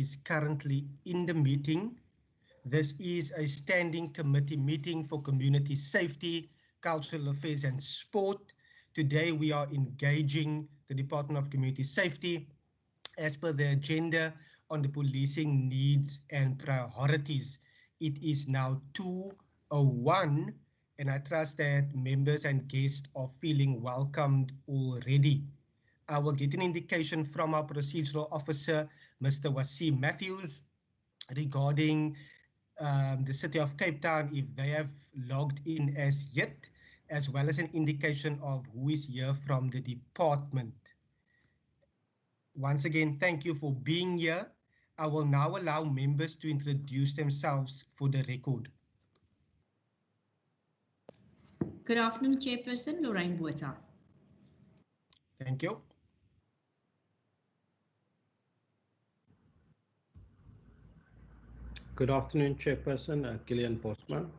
is currently in the meeting. This is a standing committee meeting for community safety, cultural affairs and sport. Today we are engaging the Department of Community Safety as per the agenda on the policing needs and priorities. It is now 2:01 and I trust that members and guests are feeling welcomed already. I will get an indication from our procedural officer, Mr. Wasim Matthews, regarding the City of Cape Town, if they have logged in as yet, as well as an indication of who is here from the department. Once again, thank you for being here. I will now allow members to introduce themselves for the record. Good afternoon, Chairperson Lorraine Botha. Thank you. Good afternoon, Chairperson Gillian Bosman.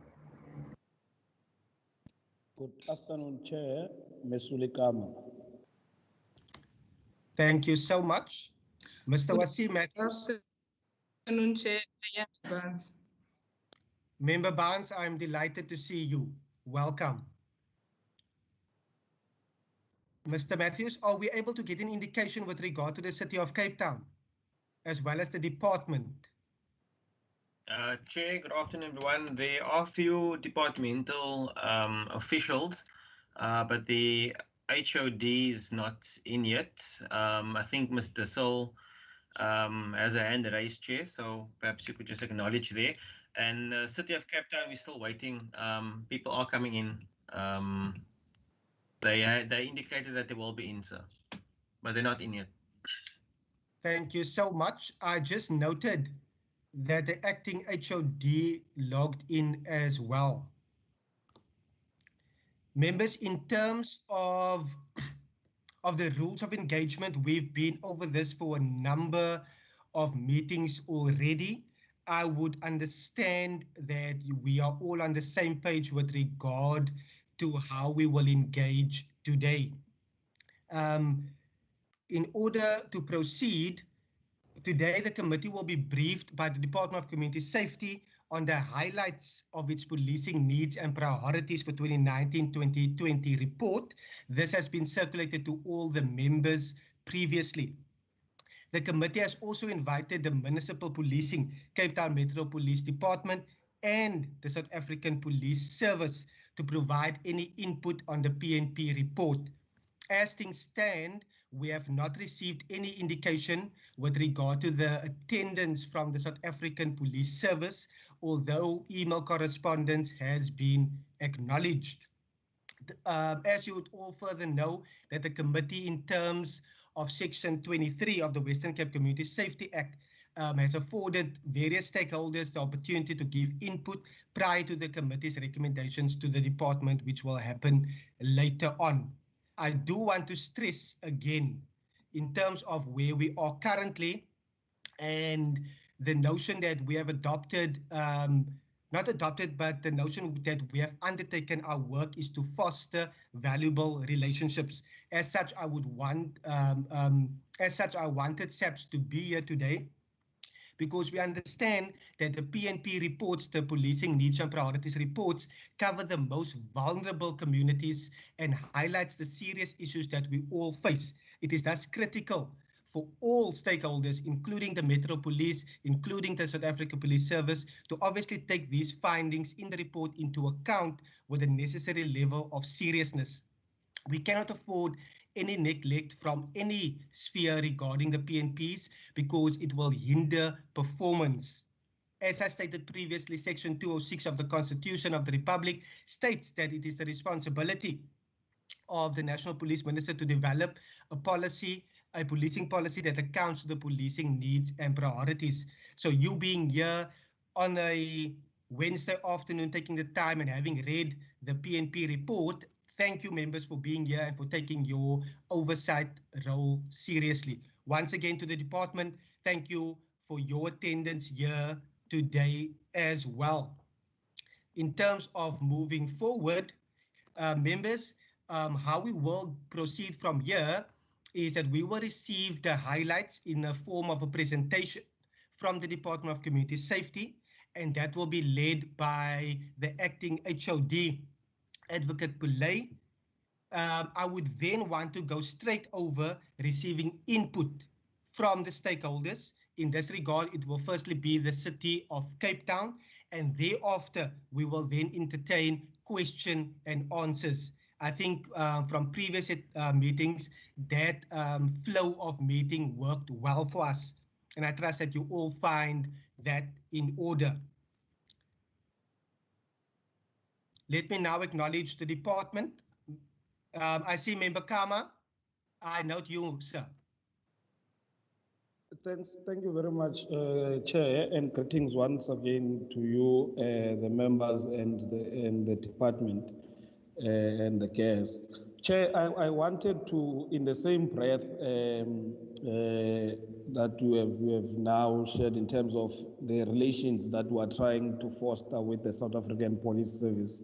Good afternoon, Chair Mesuli Kama. Thank you so much. Mr. Wasim Matthews. Good afternoon, Chair. Yes, Barnes. Member Barnes, I'm delighted to see you. Welcome. Mr. Matthews, are we able to get an indication with regard to the City of Cape Town, as well as the department? Chair, good afternoon, everyone. There are a few departmental officials, but the HOD is not in yet. I think Mr. Sil has a hand raised, Chair, so perhaps you could just acknowledge there. And City of Cape Town, we're still waiting. People are coming in. They indicated that they will be in, sir, but they're not in yet. Thank you so much. I just noted that the acting HOD logged in as well. Members, in terms of the rules of engagement, we've been over this for a number of meetings already. I would understand that we are all on the same page with regard to how we will engage today. In order to proceed, today the committee will be briefed by the Department of Community Safety on the highlights of its policing needs and priorities for 2019-2020 report. This has been circulated to all the members previously. The committee has also invited the Municipal Policing, Cape Town Metro Police Department and the South African Police Service to provide any input on the PNP report. As things stand, we have not received any indication with regard to the attendance from the South African Police Service, although email correspondence has been acknowledged. As you would all further know, that the committee, in terms of Section 23 of the Western Cape Community Safety Act, has afforded various stakeholders the opportunity to give input prior to the committee's recommendations to the department, which will happen later on. I do want to stress again, in terms of where we are currently and the notion that we have adopted, not adopted, but the notion that we have undertaken our work is to foster valuable relationships. As such, I would want, I wanted Sapps to be here today, because we understand that the PNP reports, the Policing Needs and Priorities reports, cover the most vulnerable communities and highlights the serious issues that we all face. It is thus critical for all stakeholders, including the Metro Police, including the South African Police Service, to obviously take these findings in the report into account with a necessary level of seriousness. We cannot afford any neglect from any sphere regarding the PNPs because it will hinder performance. As I stated previously, Section 206 of the Constitution of the Republic states that it is the responsibility of the National Police Minister to develop a policy, a policing policy that accounts for the policing needs and priorities. So you being here on a Wednesday afternoon, taking the time and having read the PNP report, thank you, members, for being here and for taking your oversight role seriously. Once again, to the department, thank you for your attendance here today as well. In terms of moving forward, members, how we will proceed from here is that we will receive the highlights in the form of a presentation from the Department of Community Safety, and that will be led by the acting HOD, Advocate Pillay. I would then want to go straight over receiving input from the stakeholders. In this regard, it will firstly be the City of Cape Town, and thereafter we will then entertain question and answers. I think from previous meetings, that flow of meeting worked well for us, and I trust that you all find that in order. Let me now acknowledge the department. I see Member Kama. I note you, sir. Thank you very much, Chair, and greetings once again to you, the members and the department and the guests. Chair, I wanted to, in the same breath that we have now shared in terms of the relations that we are trying to foster with the South African Police Service,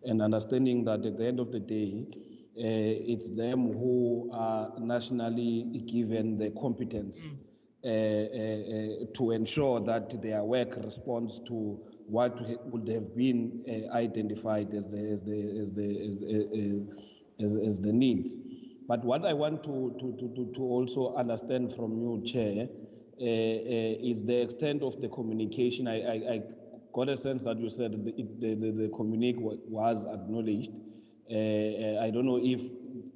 and understanding that at the end of the day, it's them who are nationally given the competence to ensure that their work responds to what would have been identified as the needs. But what I want to also understand from you, Chair, is the extent of the communication. I got a sense that you said the communique was acknowledged. I don't know if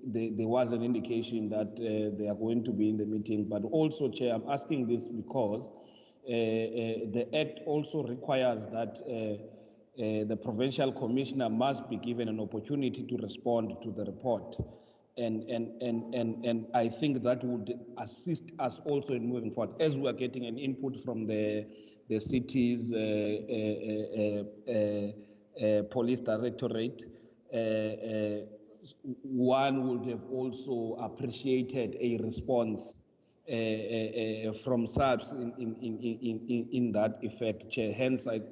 there was an indication that they are going to be in the meeting, but also, Chair, I'm asking this because the Act also requires that the Provincial Commissioner must be given an opportunity to respond to the report. And I think that would assist us also in moving forward, as we are getting an input from the city's police directorate. One would have also appreciated a response from Sapps in that effect, Chair. Hence, I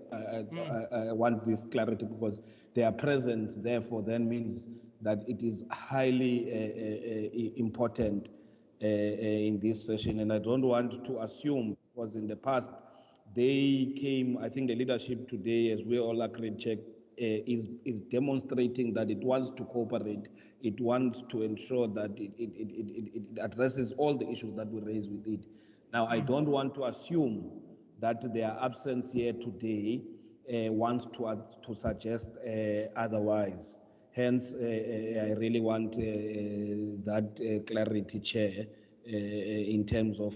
want this clarity, because their presence therefore then means that it is highly important in this session. And I don't want to assume, because in the past they came, I think the leadership today, as we all agreed, Chair, is demonstrating that it wants to cooperate. It wants to ensure that it addresses all the issues that we raise with it. Now, I don't want to assume that their absence here today wants to suggest otherwise. Hence, I really want that clarity, Chair, in terms of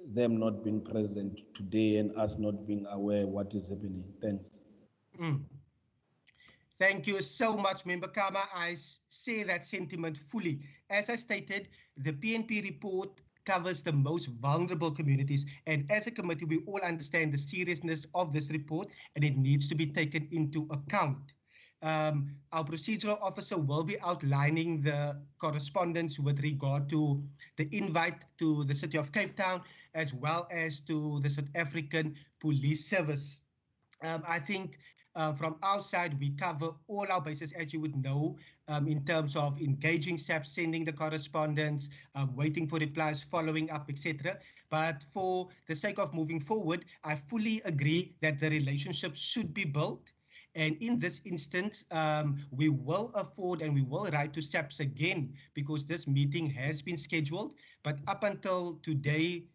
them not being present today and us not being aware what is happening. Thanks. Thank you so much, Member Kama. I share that sentiment fully. As I stated, the PNP report covers the most vulnerable communities, and as a committee, we all understand the seriousness of this report, and it needs to be taken into account. Our procedural officer will be outlining the correspondence with regard to the invite to the City of Cape Town, as well as to the South African Police Service. I think from our side, we cover all our bases, as you would know, in terms of engaging Sapps, sending the correspondence, waiting for replies, following up, etc. But for the sake of moving forward, I fully agree that the relationship should be built. And in this instance, we will afford and we will write to Sapps again, because this meeting has been scheduled. But up until today,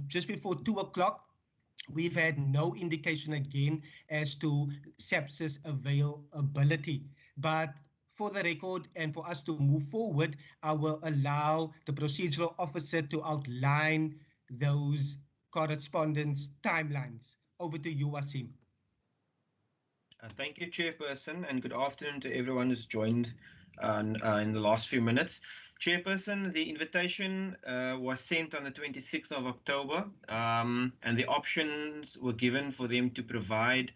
just before 2 o'clock, we've had no indication again as to Sapps' availability. But for the record and for us to move forward, I will allow the procedural officer to outline those correspondence timelines. Over to you, Wasim. Thank you, Chairperson, and good afternoon to everyone who's joined in the last few minutes. Chairperson, the invitation was sent on the 26th of October, and the options were given for them to provide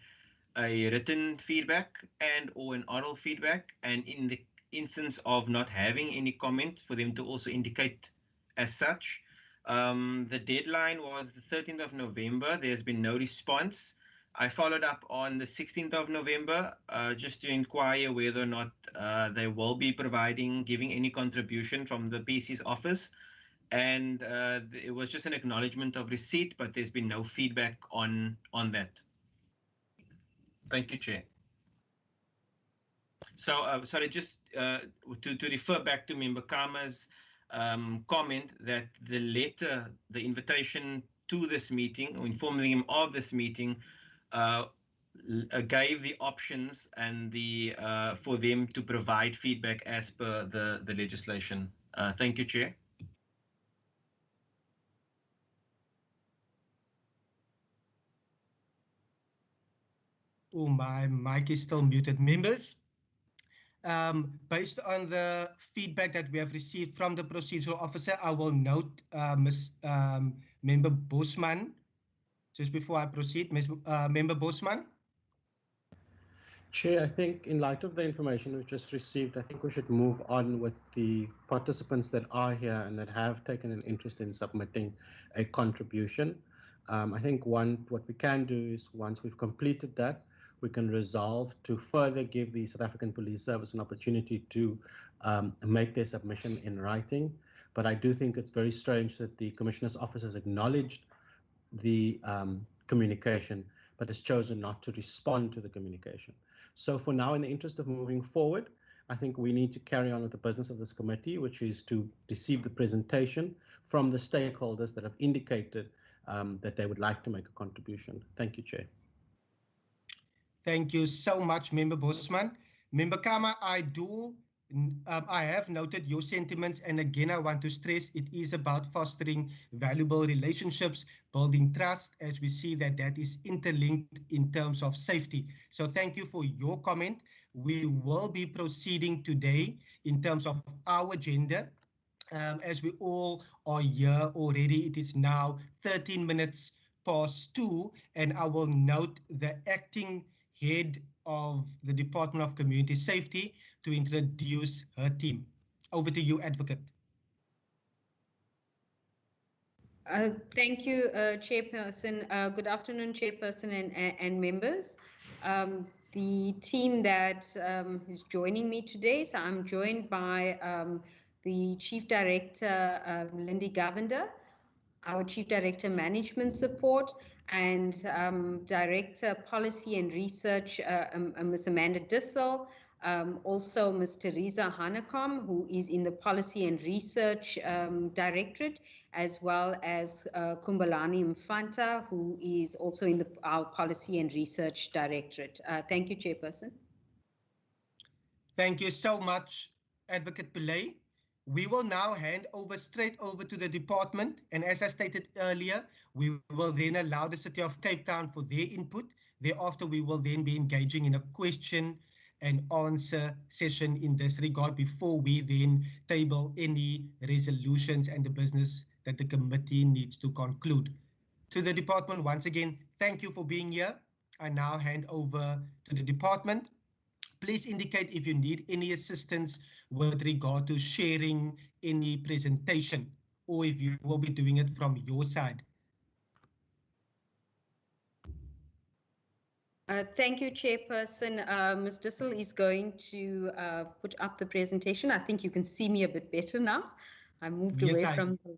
a written feedback and or an oral feedback, and in the instance of not having any comment, for them to also indicate as such. The deadline was the 13th of November. There's been no response. I followed up on the 16th of November just to inquire whether or not they will be giving any contribution from the PC's office. and it was just an acknowledgement of receipt, but there's been no feedback on that. Thank you, Chair. So, sorry, just to refer back to Member Kama's comment that the letter, the invitation to this meeting, or informing him of this meeting, gave the options and the for them to provide feedback as per the legislation. Thank you, Chair. Oh, my mic is still muted. Members, based on the feedback that we have received from the procedural officer, I will note Member Bosman. Just before I proceed, Member Bosman. Chair, I think in light of the information we've just received, I think we should move on with the participants that are here and that have taken an interest in submitting a contribution. I think what we can do is, once we've completed that, we can resolve to further give the South African Police Service an opportunity to make their submission in writing. But I do think it's very strange that the Commissioner's Office has acknowledged the communication, but has chosen not to respond to the communication. So for now, in the interest of moving forward, I think we need to carry on with the business of this committee, which is to receive the presentation from the stakeholders that have indicated that they would like to make a contribution. Thank you, Chair. Thank you so much, Member Bosman. Member Kama, I have noted your sentiments, and again, I want to stress it is about fostering valuable relationships, building trust, as we see that is interlinked in terms of safety. So thank you for your comment. We will be proceeding today in terms of our agenda. As we all are here already, it is now 13 minutes past 2, and I will note the acting head of the Department of Community Safety to introduce her team. Over to you, Advocate. Thank you, Chairperson. Good afternoon, Chairperson and members. The team that is joining me today, so I'm joined by the Chief Director, Lindy Govender, our Chief Director Management Support, and Director Policy and Research, Ms. Amanda Dissel, also Ms. Teresa Hanekom, who is in the Policy and Research Directorate, as well as Kumbalani Mfanta, who is also in our Policy and Research Directorate. Thank you, Chairperson. Thank you so much, Advocate Pillay. We will now hand straight over to the department, and as I stated earlier, we will then allow the City of Cape Town for their input. Thereafter, we will then be engaging in a question and answer session in this regard before we then table any resolutions and the business that the committee needs to conclude. To the department, once again, thank you for being here. I now hand over to the department. Please indicate if you need any assistance with regard to sharing any presentation, or if you will be doing it from your side. Thank you, Chairperson. Ms. Dissel is going to put up the presentation. I think you can see me a bit better now. I moved away from the...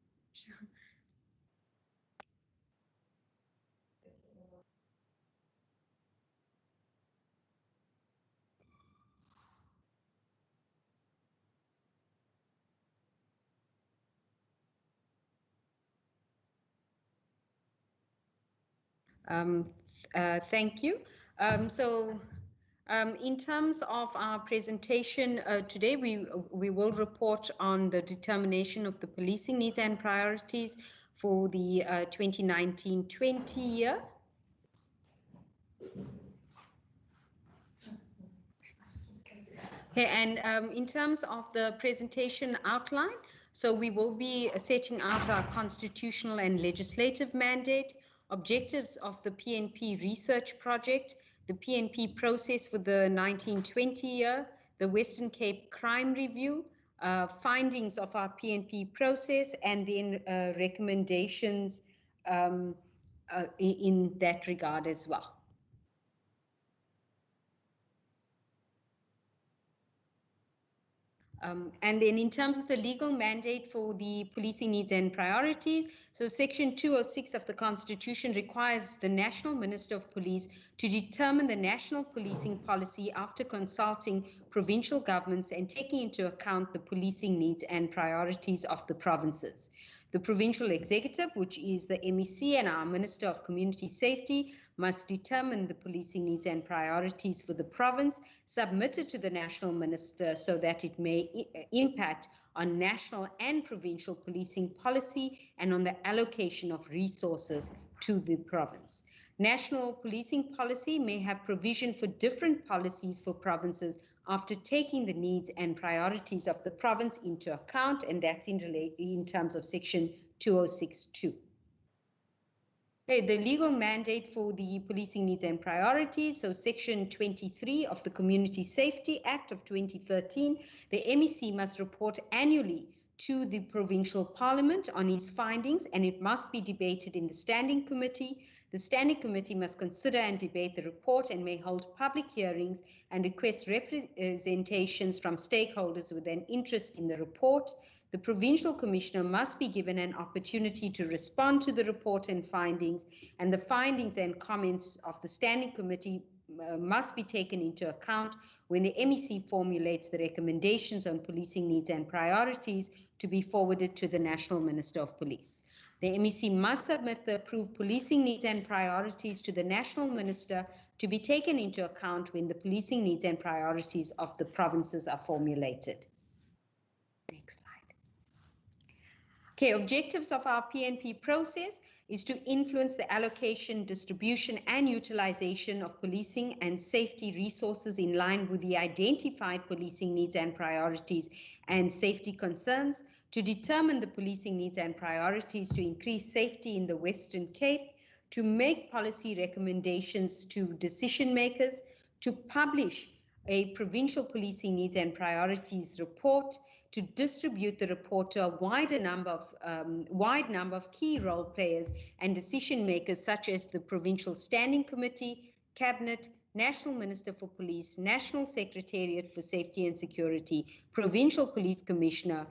Thank you. In terms of our presentation today, we will report on the determination of the policing needs and priorities for the 2019-20 year. Okay, and in terms of the presentation outline, so we will be setting out our constitutional and legislative mandate, objectives of the PNP research project, the PNP process for the 1920 year, the Western Cape Crime Review, findings of our PNP process, and then recommendations in that regard as well. And then in terms of the legal mandate for the policing needs and priorities, so Section 206 of the Constitution requires the National Minister of Police to determine the national policing policy after consulting provincial governments and taking into account the policing needs and priorities of the provinces. The provincial executive, which is the MEC and our Minister of Community Safety, must determine the policing needs and priorities for the province, submitted to the national minister so that it may impact on national and provincial policing policy and on the allocation of resources to the province. National policing policy may have provision for different policies for provinces after taking the needs and priorities of the province into account, and that's in terms of Section 206(2). Okay, the legal mandate for the policing needs and priorities. So Section 23 of the Community Safety Act of 2013, the MEC must report annually to the provincial parliament on his findings, and it must be debated in the standing committee. The standing committee must consider and debate the report and may hold public hearings and request representations from stakeholders with an interest in the report. The provincial commissioner must be given an opportunity to respond to the report and findings, and the findings and comments of the standing committee must be taken into account when the MEC formulates the recommendations on policing needs and priorities to be forwarded to the National Minister of Police. The MEC must submit the approved policing needs and priorities to the National Minister to be taken into account when the policing needs and priorities of the provinces are formulated. Next slide. Okay, objectives of our PNP process is to influence the allocation, distribution, and utilization of policing and safety resources in line with the identified policing needs and priorities and safety concerns, to determine the policing needs and priorities to increase safety in the Western Cape, to make policy recommendations to decision makers, to publish a provincial policing needs and priorities report, to distribute the report to a wide number of key role players and decision makers such as the Provincial Standing Committee, Cabinet, National Minister for Police, National Secretariat for Safety and Security, Provincial Police Commissioner,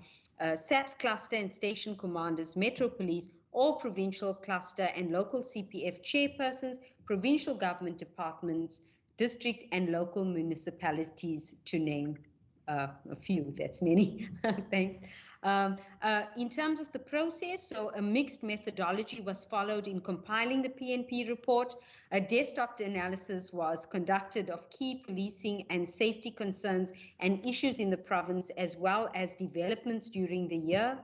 Sapps cluster and station commanders, Metro Police, all provincial cluster and local CPF chairpersons, provincial government departments, district and local municipalities, to name a few. That's many. Thanks. In terms of the process, so a mixed methodology was followed in compiling the PNP report. A desktop analysis was conducted of key policing and safety concerns and issues in the province, as well as developments during the year.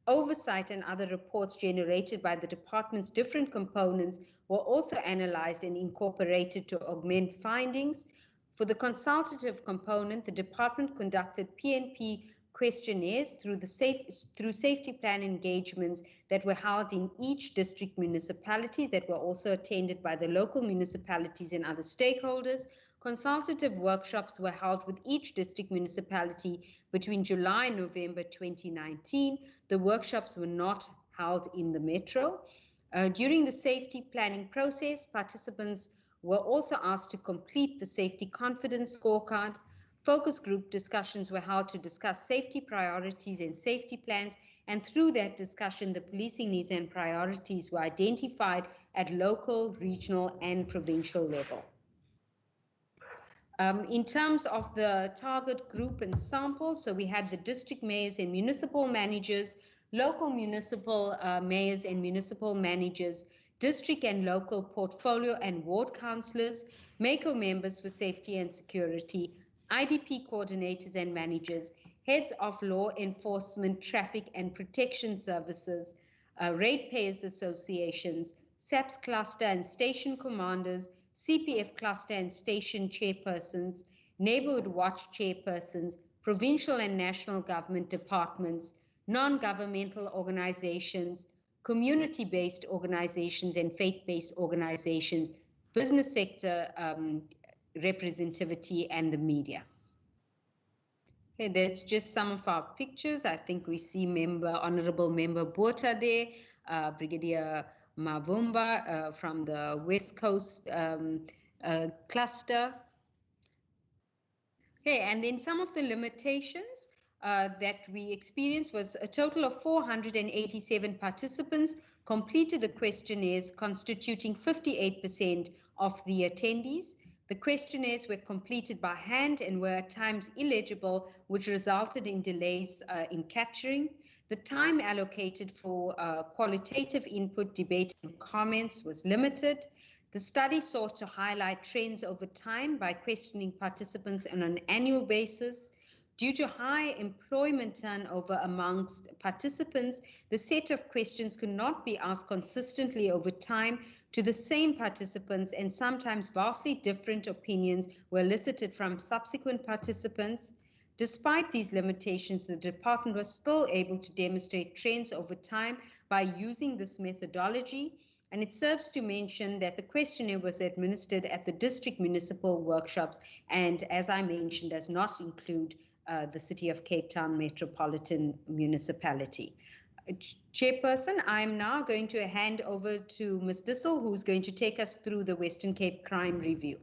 Oversight and other reports generated by the department's different components were also analyzed and incorporated to augment findings. For the consultative component, the department conducted PNP questionnaires through safety plan engagements that were held in each district municipalities that were also attended by the local municipalities and other stakeholders. Consultative workshops were held with each district municipality between July and November 2019. The workshops were not held in the metro. During the safety planning process, participants were also asked to complete the safety confidence scorecard. Focus group discussions were held to discuss safety priorities and safety plans, and through that discussion, the policing needs and priorities were identified at local, regional, and provincial level. In terms of the target group and sample, so we had the district mayors and municipal managers, local municipal mayors and municipal managers, district and local portfolio and ward councillors, MACO members for safety and security, IDP coordinators and managers, heads of law enforcement, traffic and protection services, ratepayers associations, SAPS cluster and station commanders, CPF cluster and station chairpersons, neighborhood watch chairpersons, provincial and national government departments, non-governmental organizations, community-based organizations and faith-based organizations, business sector representativity, and the media. Okay, that's just some of our pictures. I think we see Honorable Member Botha there, Brigadier Mavumba from the West Coast cluster. Okay, and then some of the limitations. that we experienced was a total of 487 participants completed the questionnaires, constituting 58% of the attendees. The questionnaires were completed by hand and were at times illegible, which resulted in delays in capturing. The time allocated for qualitative input, debate, and comments was limited. The study sought to highlight trends over time by questioning participants on an annual basis. Due to high employment turnover amongst participants, the set of questions could not be asked consistently over time to the same participants, and sometimes vastly different opinions were elicited from subsequent participants. Despite these limitations, the department was still able to demonstrate trends over time by using this methodology, and it serves to mention that the questionnaire was administered at the district municipal workshops and, as I mentioned, does not include the City of Cape Town Metropolitan Municipality. Chairperson, I'm now going to hand over to Ms. Dissel, who's going to take us through the Western Cape Crime Review.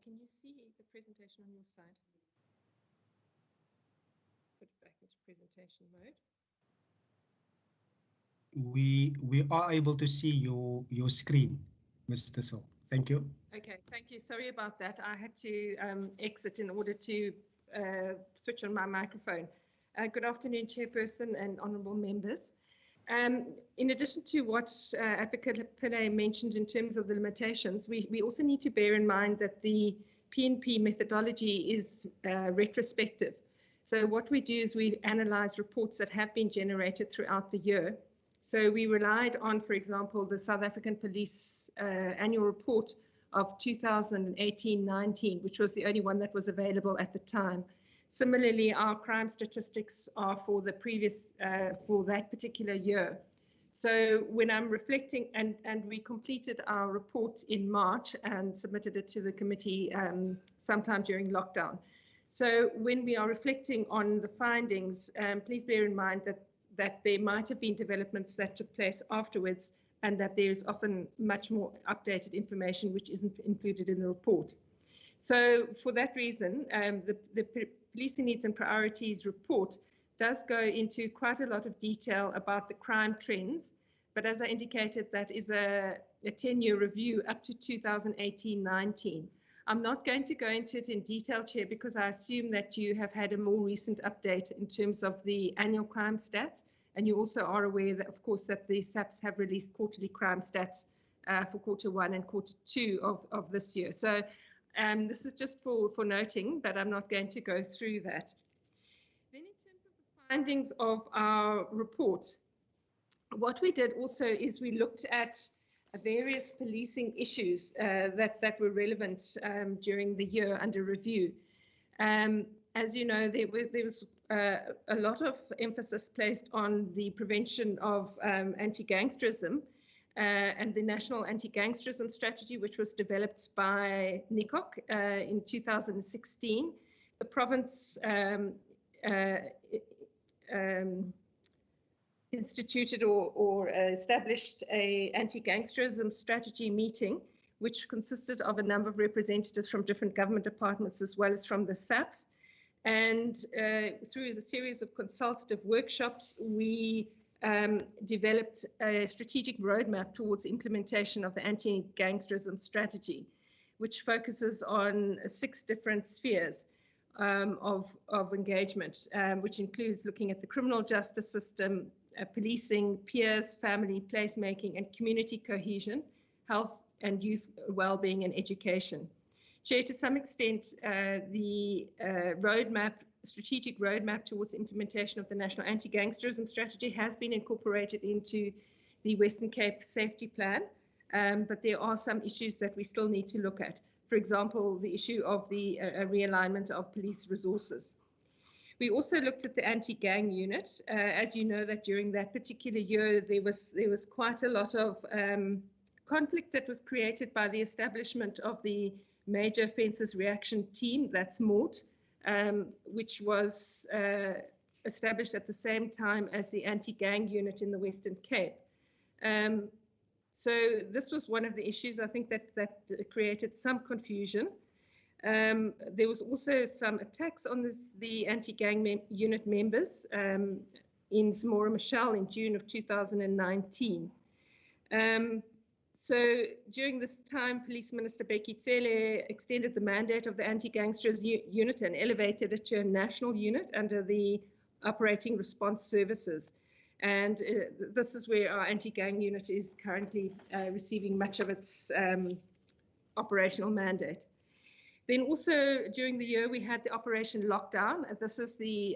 Can you see the presentation on your side? Put it back into presentation mode. We are able to see your screen, Ms. Dissel. Thank you. Okay, thank you. Sorry about that. I had to exit in order to switch on my microphone. Good afternoon, Chairperson and honourable members. In addition to what Advocate Pillay mentioned in terms of the limitations, we also need to bear in mind that the PNP methodology is retrospective. So what we do is we analyse reports that have been generated throughout the year. So we relied on, for example, the South African Police annual report of 2018-19, which was the only one that was available at the time. Similarly, our crime statistics are for the previous, for that particular year. So when I'm reflecting, and we completed our report in March and submitted it to the committee sometime during lockdown. So when we are reflecting on the findings, please bear in mind that there might have been developments that took place afterwards, and that there is often much more updated information which isn't included in the report. So for that reason, the Policing Needs and Priorities report does go into quite a lot of detail about the crime trends, but as I indicated, that is a 10-year review up to 2018-19. I'm not going to go into it in detail, Chair, because I assume that you have had a more recent update in terms of the annual crime stats, and you also are aware that, of course, that the Sapps have released quarterly crime stats for Q1 and Q2 of this year. So this is just for noting, but I'm not going to go through that. Then in terms of the findings of our report, what we did also is we looked at various policing issues that were relevant during the year under review. As you know, there was a lot of emphasis placed on the prevention of anti-gangsterism and the National Anti-Gangsterism Strategy, which was developed by NICOC in 2016. The province instituted or established a anti-gangsterism strategy meeting, which consisted of a number of representatives from different government departments as well as from the Sapps. And through the series of consultative workshops, we developed a strategic roadmap towards implementation of the anti-gangsterism strategy, which focuses on 6 different spheres of engagement, which includes looking at the criminal justice system, policing, peers, family, placemaking, and community cohesion, health and youth well-being, and education. Chair, to some extent, the strategic roadmap towards implementation of the National Anti-Gangsterism Strategy has been incorporated into the Western Cape Safety Plan, but there are some issues that we still need to look at. For example, the issue of the realignment of police resources. We also looked at the anti-gang unit. As you know, that during that particular year, there was quite a lot of conflict that was created by the establishment of the Major Offences Reaction Team, that's MORT, which was established at the same time as the anti-gang unit in the Western Cape. So this was one of the issues, I think, that created some confusion. There was also some attacks on the anti-gang unit members in Zamora Machel in June of 2019. So during this time, Police Minister Becky Cele extended the mandate of the anti-gangsters unit and elevated it to a national unit under the Operating Response Services. And this is where our anti-gang unit is currently receiving much of its operational mandate. Then also during the year, we had the Operation Lockdown. This is the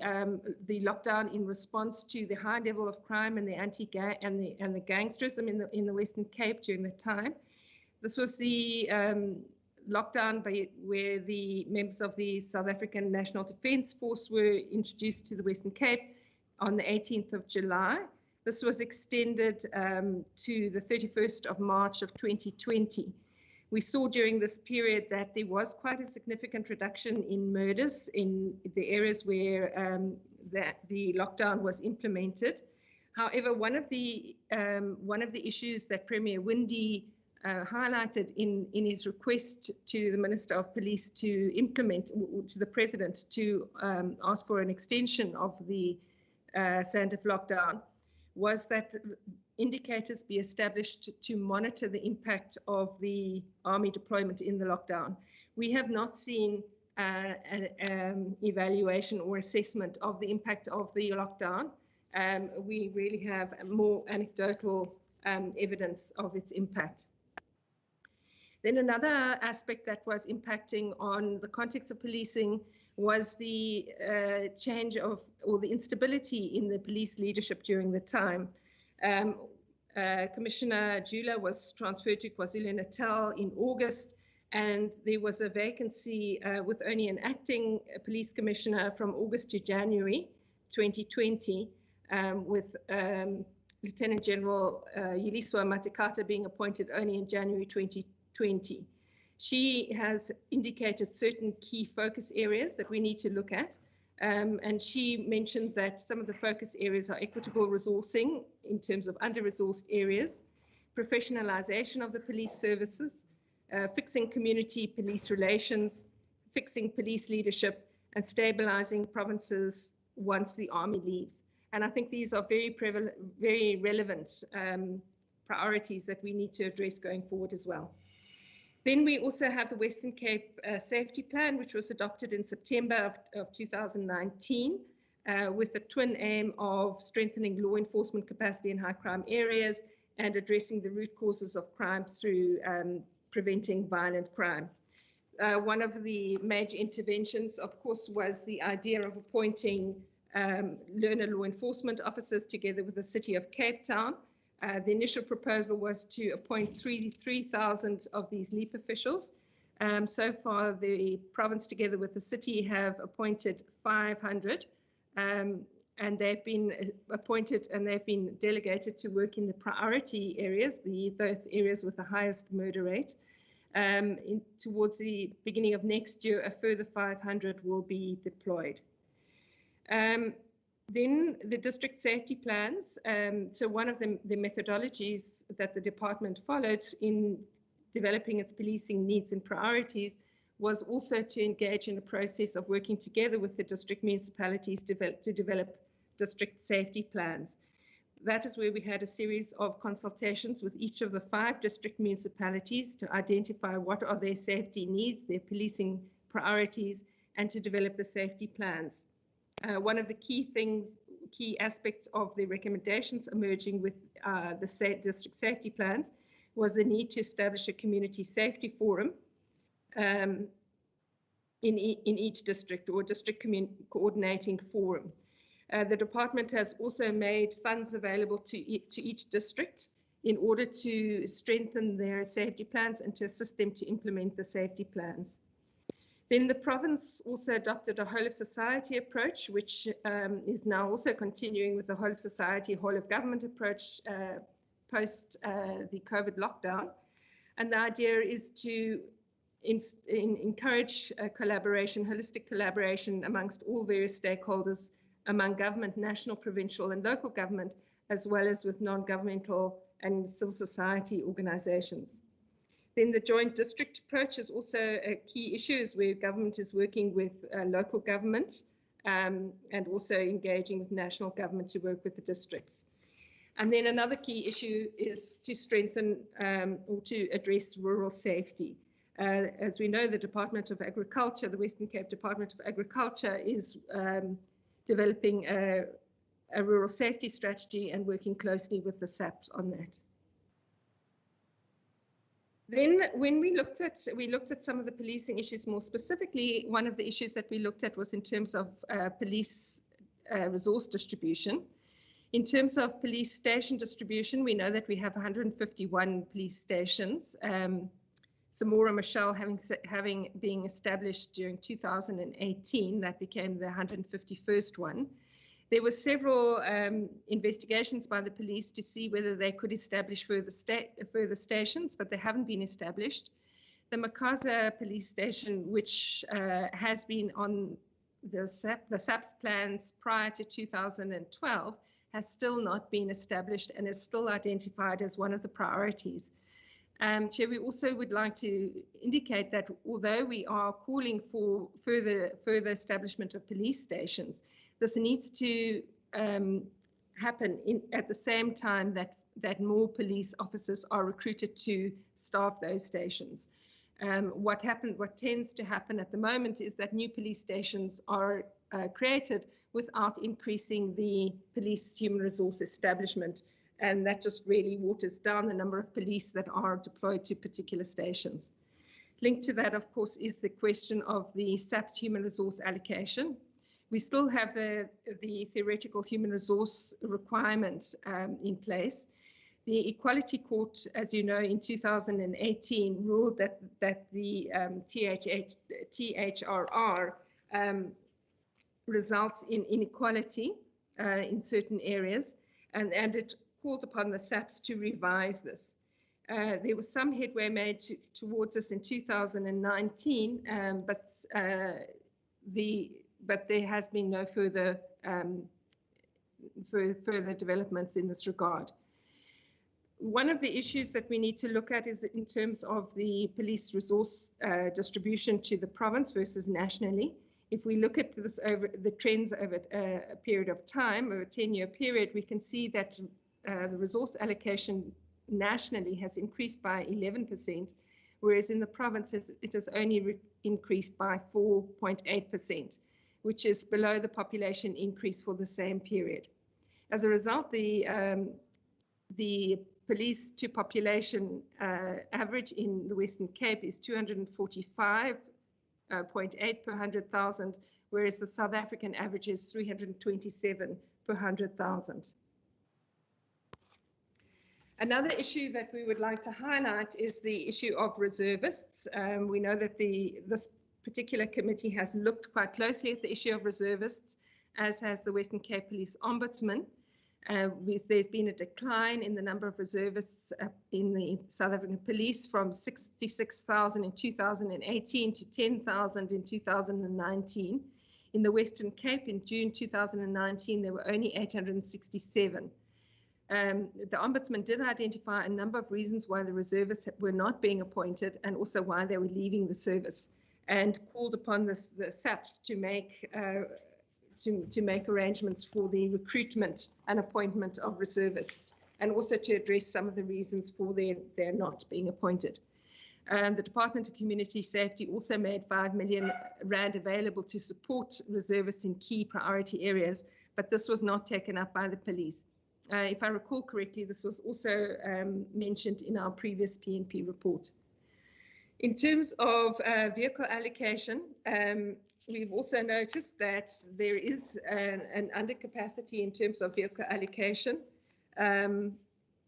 lockdown in response to the high level of crime and the anti-gang and the gangsterism in the Western Cape during that time. This was the lockdown where the members of the South African National Defence Force were introduced to the Western Cape on the 18th of July. This was extended to the 31st of March of 2020. We saw during this period that there was quite a significant reduction in murders in the areas where the lockdown was implemented. However, one of the issues that Premier Windi highlighted in his request to the Minister of Police to implement, to the President to ask for an extension of the SANDF lockdown, was that indicators be established to monitor the impact of the army deployment in the lockdown. We have not seen an evaluation or assessment of the impact of the lockdown. We really have more anecdotal evidence of its impact. Then another aspect that was impacting on the context of policing was the change of, or the instability in the police leadership during the time. Commissioner Jula was transferred to KwaZulu-Natal in August, and there was a vacancy with only an acting police commissioner from August to January 2020, with Lieutenant General Yuliswa Matikata being appointed only in January 2020. She has indicated certain key focus areas that we need to look at. And she mentioned that some of the focus areas are equitable resourcing in terms of under-resourced areas, professionalization of the police services, fixing community police relations, fixing police leadership, and stabilizing provinces once the army leaves. And I think these are very relevant priorities that we need to address going forward as well. Then we also have the Western Cape Safety Plan, which was adopted in September of 2019, with the twin aim of strengthening law enforcement capacity in high crime areas and addressing the root causes of crime through preventing violent crime. One of the major interventions, of course, was the idea of appointing learner law enforcement officers together with the City of Cape Town. The initial proposal was to appoint 3,000 of these LEAP officials. So far, the province together with the city have appointed 500, and they've been appointed and they've been delegated to work in the priority areas, those areas with the highest murder rate. Towards the beginning of next year, a further 500 will be deployed. Then the district safety plans. So one of the methodologies that the department followed in developing its policing needs and priorities was also to engage in a process of working together with the district municipalities to develop district safety plans. That is where we had a series of consultations with each of the 5 district municipalities to identify what are their safety needs, their policing priorities, and to develop the safety plans. One of the key aspects of the recommendations emerging with the district safety plans was the need to establish a community safety forum in each district, or district coordinating forum. The department has also made funds available to each district in order to strengthen their safety plans and to assist them to implement the safety plans. Then the province also adopted a whole of society approach, which is now also continuing with the whole of society, whole of government approach post the COVID lockdown. And the idea is to encourage collaboration, holistic collaboration amongst all various stakeholders, among government, national, provincial and local government, as well as with non-governmental and civil society organizations. Then the joint district approach is also a key issue, where government is working with local government and also engaging with national government to work with the districts. And then another key issue is to strengthen or to address rural safety. As we know, the Department of Agriculture, the Western Cape Department of Agriculture, is developing a rural safety strategy and working closely with the Sapps on that. Then when we looked at some of the policing issues more specifically, one of the issues that we looked at was in terms of police resource distribution. In terms of police station distribution, we know that we have 151 police stations. Samora Michelle having been established during 2018, that became the 151st one. There were several investigations by the police to see whether they could establish further stations, but they haven't been established. The Makaza police station, which has been on the SAPS plans prior to 2012, has still not been established and is still identified as one of the priorities. Chair, we also would like to indicate that although we are calling for further establishment of police stations, this needs to happen at the same time that more police officers are recruited to staff those stations. What tends to happen at the moment is that new police stations are created without increasing the police human resource establishment, and that just really waters down the number of police that are deployed to particular stations. Linked to that, of course, is the question of the SAPS human resource allocation. We still have the theoretical human resource requirement in place. The Equality Court, as you know, in 2018 ruled that the THRR results in inequality in certain areas, and it called upon the SAPS to revise this. There was some headway made towards this in 2019, but there has been no further developments in this regard. One of the issues that we need to look at is in terms of the police resource distribution to the province versus nationally. If we look at this over the trends over a period of time, over a 10-year period, we can see that the resource allocation nationally has increased by 11%, whereas in the provinces it has only increased by 4.8%, which is below the population increase for the same period. As a result, the police to population average in the Western Cape is 245.8 per 100,000, whereas the South African average is 327 per 100,000. Another issue that we would like to highlight is the issue of reservists. We know that this particular committee has looked quite closely at the issue of reservists, as has the Western Cape Police Ombudsman. There's been a decline in the number of reservists in the South African Police from 66,000 in 2018 to 10,000 in 2019. In the Western Cape in June 2019, there were only 867. The Ombudsman did identify a number of reasons why the reservists were not being appointed and also why they were leaving the service, and called upon the SAPS to make arrangements for the recruitment and appointment of reservists, and also to address some of the reasons for their not being appointed. The Department of Community Safety also made 5 million rand available to support reservists in key priority areas, but this was not taken up by the police. If I recall correctly, this was also mentioned in our previous PNP report. In terms of vehicle allocation, we've also noticed that there is an undercapacity in terms of vehicle allocation.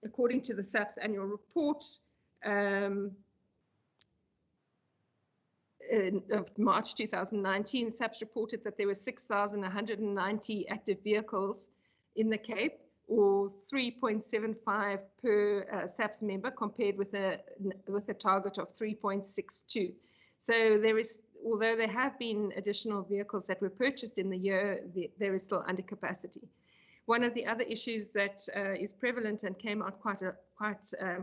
According to the SAPS annual report of March 2019, SAPS reported that there were 6,190 active vehicles in the Cape, or 3.75 per SAPS member, compared with a target of 3.62. So although there have been additional vehicles that were purchased in the year, there is still undercapacity. One of the other issues that is prevalent and came out quite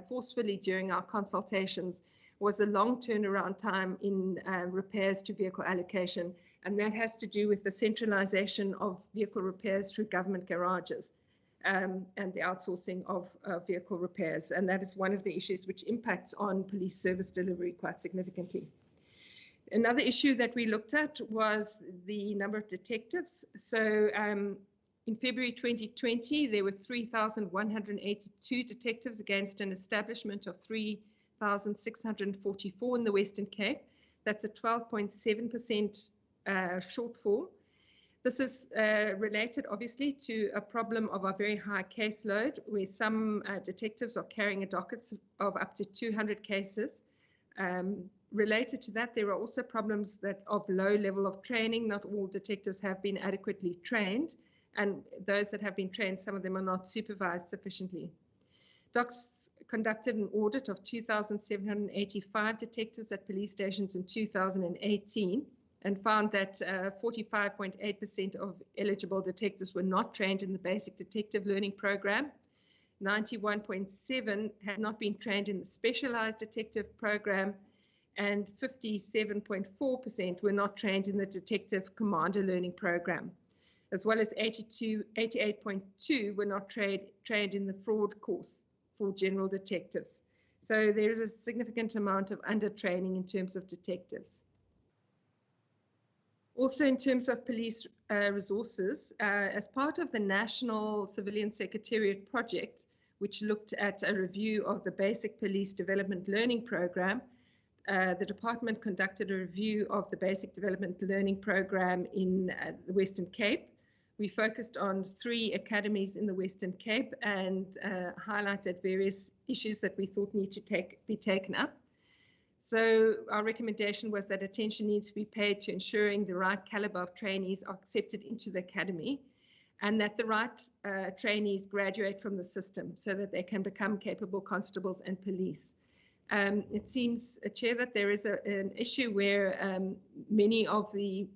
forcefully during our consultations was the long turnaround time in repairs to vehicle allocation, and that has to do with the centralization of vehicle repairs through government garages and the outsourcing of vehicle repairs, and that is one of the issues which impacts on police service delivery quite significantly. Another issue that we looked at was the number of detectives. So in February 2020, there were 3,182 detectives against an establishment of 3,644 in the Western Cape. That's a 12.7% shortfall. This is related, obviously, to a problem of a very high caseload, where some detectives are carrying a docket of up to 200 cases. Related to that, there are also problems of low level of training. Not all detectives have been adequately trained, and those that have been trained, some of them are not supervised sufficiently. DOCS conducted an audit of 2,785 detectives at police stations in 2018 and found that 45.8% of eligible detectives were not trained in the basic detective learning program. 91.7% had not been trained in the specialized detective program, and 57.4% were not trained in the detective commander learning program, as well as 88.2% were not trained in the fraud course for general detectives. So there is a significant amount of under-training in terms of detectives. Also, in terms of police resources, as part of the National Civilian Secretariat project, which looked at a review of the Basic Police Development Learning Program, the department conducted a review of the Basic Development Learning Program in the Western Cape. We focused on 3 academies in the Western Cape and highlighted various issues that we thought need to be taken up. So our recommendation was that attention needs to be paid to ensuring the right caliber of trainees are accepted into the academy, and that the right trainees graduate from the system so that they can become capable constables and police. It seems, Chair, that there is an issue where many of the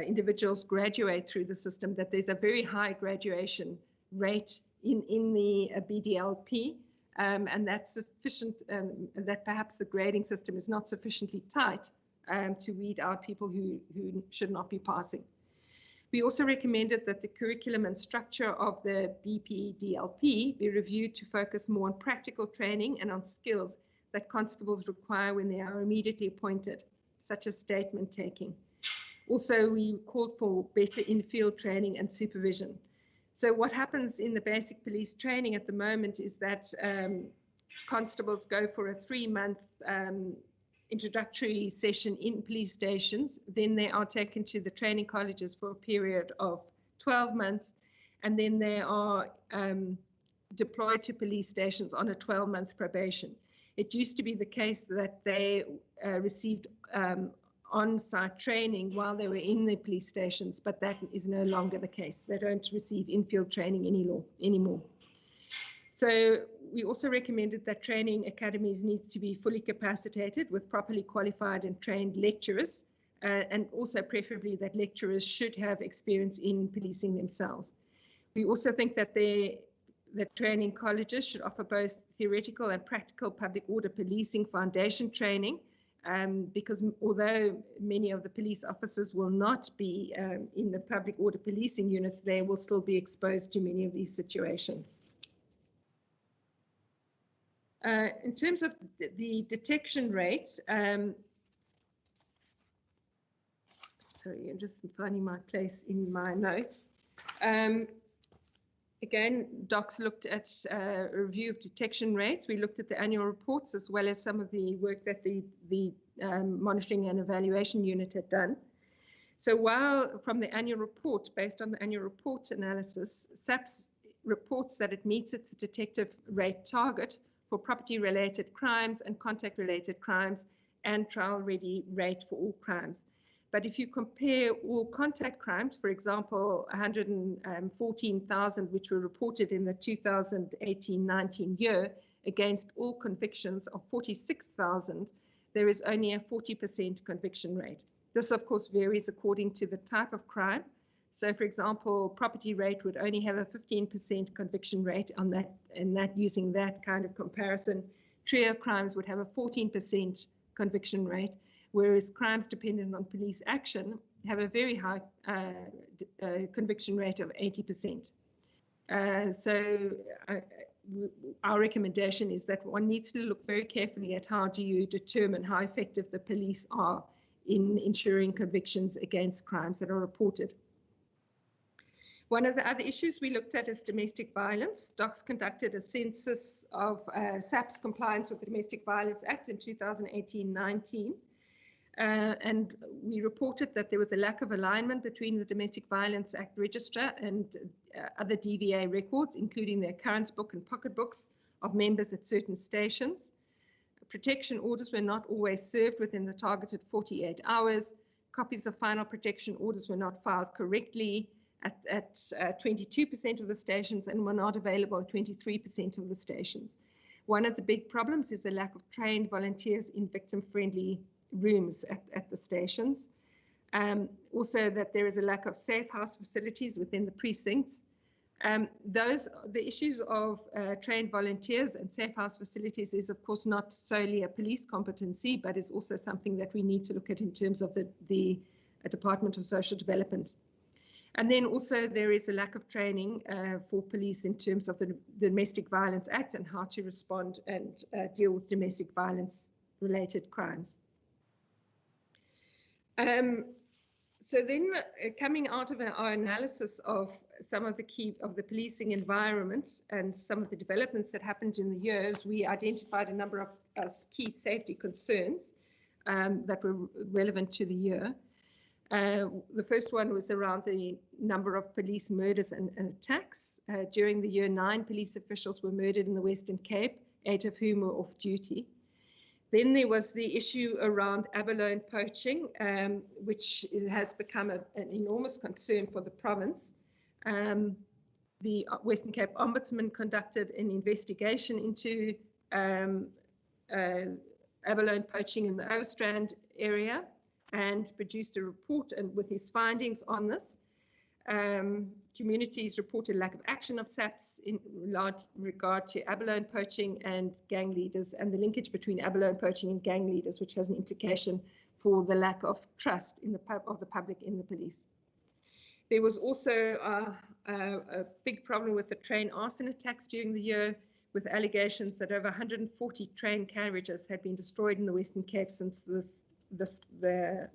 individuals graduate through the system, that there's a very high graduation rate in the BDLP, and that's sufficient, and that perhaps the grading system is not sufficiently tight to weed out people who should not be passing. We also recommended that the curriculum and structure of the BPDLP be reviewed to focus more on practical training and on skills that constables require when they are immediately appointed, such as statement taking. Also, we called for better in-field training and supervision. So what happens in the basic police training at the moment is that constables go for a 3-month introductory session in police stations. Then they are taken to the training colleges for a period of 12 months, and then they are deployed to police stations on a 12-month probation. It used to be the case that they received on-site training while they were in the police stations, but that is no longer the case. They don't receive in-field training anymore. So we also recommended that training academies need to be fully capacitated with properly qualified and trained lecturers, and also preferably that lecturers should have experience in policing themselves. We also think that training colleges should offer both theoretical and practical public order policing foundation training, because although many of the police officers will not be in the public order policing units, they will still be exposed to many of these situations. In terms of the detection rates, sorry, I'm just finding my place in my notes. Again, DOCS looked at a review of detection rates. We looked at the annual reports as well as some of the work that the monitoring and evaluation unit had done. So while from the annual report, based on the annual report analysis, Sapps reports that it meets its detective rate target for property-related crimes and contact-related crimes and trial-ready rate for all crimes. But if you compare all contact crimes, for example, 114,000 which were reported in the 2018-19 year against all convictions of 46,000, there is only a 40% conviction rate. This, of course, varies according to the type of crime. So, for example, property rate would only have a 15% conviction rate on that, and that using that kind of comparison. Trio crimes would have a 14% conviction rate, whereas crimes dependent on police action have a very high conviction rate of 80%. Our recommendation is that one needs to look very carefully at how do you determine how effective the police are in ensuring convictions against crimes that are reported. One of the other issues we looked at is domestic violence. DOCS conducted a census of Sapps compliance with the Domestic Violence Act in 2018-19. And we reported that there was a lack of alignment between the Domestic Violence Act Register and other DVA records, including the occurrence book and pocketbooks of members at certain stations. Protection orders were not always served within the targeted 48 hours. Copies of final protection orders were not filed correctly at 22% of the stations and were not available at 23% of the stations. One of the big problems is the lack of trained volunteers in victim-friendly rooms at the stations. Also that there is a lack of safe house facilities within the precincts. The issues of trained volunteers and safe house facilities is of course not solely a police competency, but is also something that we need to look at in terms of the Department of Social Development. And then also there is a lack of training for police in terms of the Domestic Violence Act and how to respond and deal with domestic violence related crimes. So then coming out of our analysis of some of the key of the policing environment and some of the developments that happened in the years, we identified a number of key safety concerns that were relevant to the year. The first one was around the number of police murders and attacks. During the year, 9 police officials were murdered in the Western Cape, 8 of whom were off duty. Then there was the issue around abalone poaching, which has become an enormous concern for the province. The Western Cape Ombudsman conducted an investigation into abalone poaching in the Overstrand area and produced a report with his findings on this. Communities reported lack of action of Sapps in regard to abalone poaching and gang leaders, and the linkage between abalone poaching and gang leaders, which has an implication for the lack of trust of the public in the police. There was also a big problem with the train arson attacks during the year, with allegations that over 140 train carriages had been destroyed in the Western Cape since the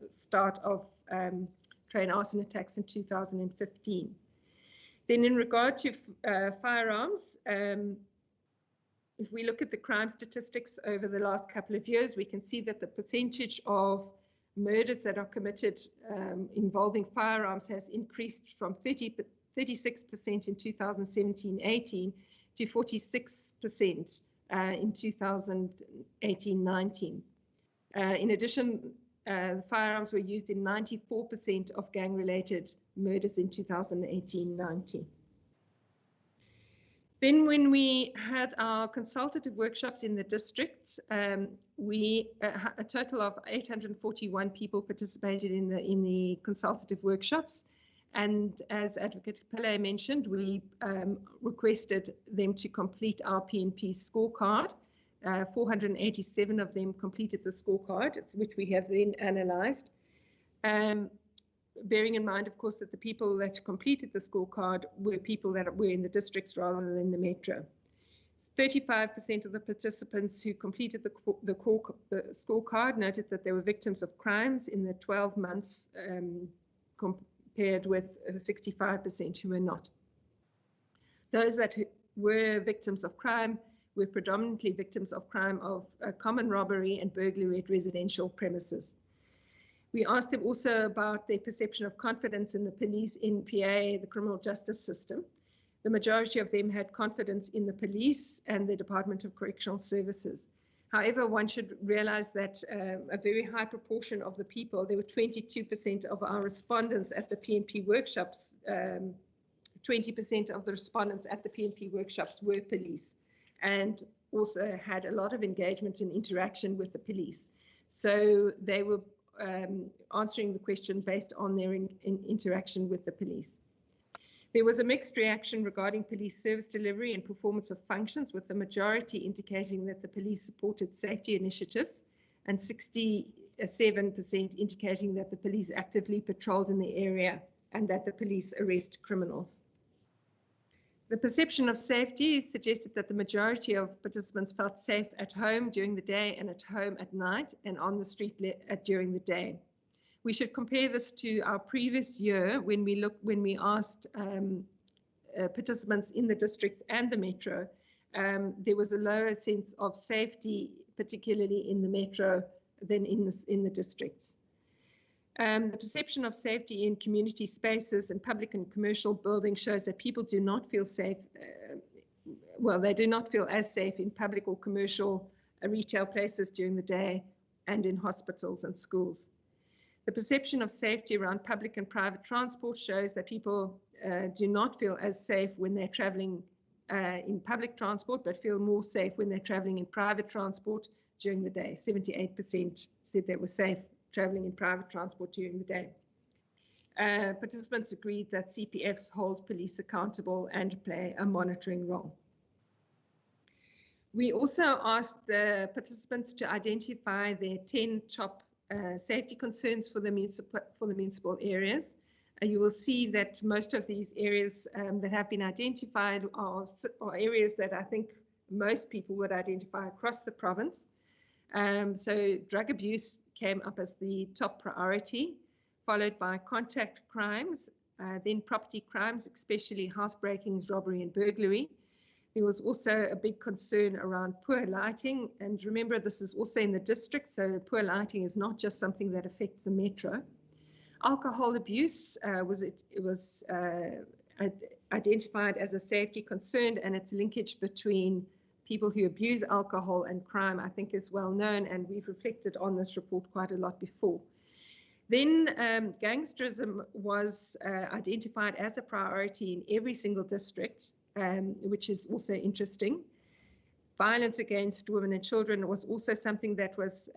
start of train arson attacks in 2015. Then in regard to firearms, if we look at the crime statistics over the last couple of years, we can see that the percentage of murders that are committed involving firearms has increased from 36% in 2017-18 to 46% in 2018-19. In addition, firearms were used in 94% of gang-related murders in 2018-19. Then when we had our consultative workshops in the districts, a total of 841 people participated in the consultative workshops. And as Advocate Pillay mentioned, we requested them to complete our PNP scorecard. 487 of them completed the scorecard, which we have then analysed. Bearing in mind, of course, that the people that completed the scorecard were people that were in the districts rather than the metro. 35% of the participants who completed the scorecard noted that they were victims of crimes in the 12 months compared with 65% who were not. Those that were victims of crime were predominantly victims of crime of common robbery and burglary at residential premises. We asked them also about their perception of confidence in the police, in PA, the criminal justice system. The majority of them had confidence in the police and the Department of Correctional Services. However, one should realize that a very high proportion of the people, there were 22% of our respondents at the PNP workshops, 20% of the respondents at the PNP workshops were police, and also had a lot of engagement and interaction with the police. So they were answering the question based on their interaction with the police. There was a mixed reaction regarding police service delivery and performance of functions, with the majority indicating that the police supported safety initiatives and 67% indicating that the police actively patrolled in the area and that the police arrest criminals. The perception of safety suggested that the majority of participants felt safe at home during the day and at home at night and on the street during the day. We should compare this to our previous year when we asked participants in the districts and the metro. There was a lower sense of safety, particularly in the metro, than in the districts. The perception of safety in community spaces and public and commercial buildings shows that people do not feel safe. They do not feel as safe in public or commercial retail places during the day and in hospitals and schools. The perception of safety around public and private transport shows that people do not feel as safe when they're traveling in public transport, but feel more safe when they're traveling in private transport during the day. 78% said they were safe traveling in private transport during the day. Participants agreed that Cpfs hold police accountable and play a monitoring role. We also asked the participants to identify their 10 top safety concerns for the municipal areas. You will see that most of these areas that have been identified are areas that I think most people would identify across the province. So drug abuse came up as the top priority, followed by contact crimes, then property crimes, especially housebreakings, robbery and burglary. There was also a big concern around poor lighting, and remember this is also in the district, so poor lighting is not just something that affects the metro. Alcohol abuse was identified as a safety concern, and its linkage between people who abuse alcohol and crime I think is well known, and we've reflected on this report quite a lot before. Then gangsterism was identified as a priority in every single district, which is also interesting. Violence against women and children was also something that was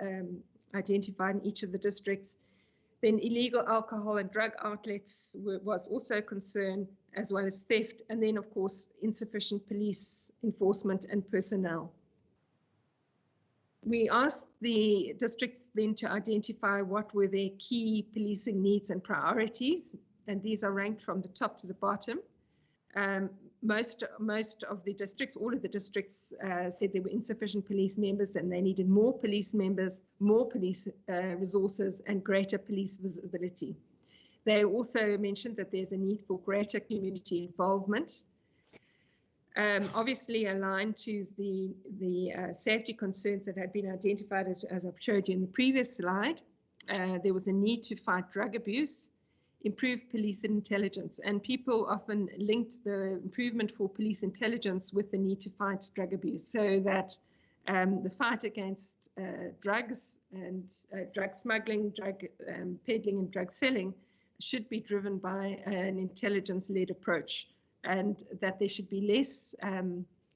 identified in each of the districts. Then illegal alcohol and drug outlets was also a concern, as well as theft, and then of course insufficient police enforcement and personnel. We asked the districts then to identify what were their key policing needs and priorities, and these are ranked from the top to the bottom. Most of the districts, all of the districts said there were insufficient police members and they needed more police members, more police resources and greater police visibility. They also mentioned that there's a need for greater community involvement. Obviously aligned to the safety concerns that had been identified as I've showed you in the previous slide. There was a need to fight drug abuse, improve police intelligence, and people often linked the improvement for police intelligence with the need to fight drug abuse, so that the fight against drugs and drug smuggling, drug peddling and drug selling should be driven by an intelligence-led approach, and that there should be less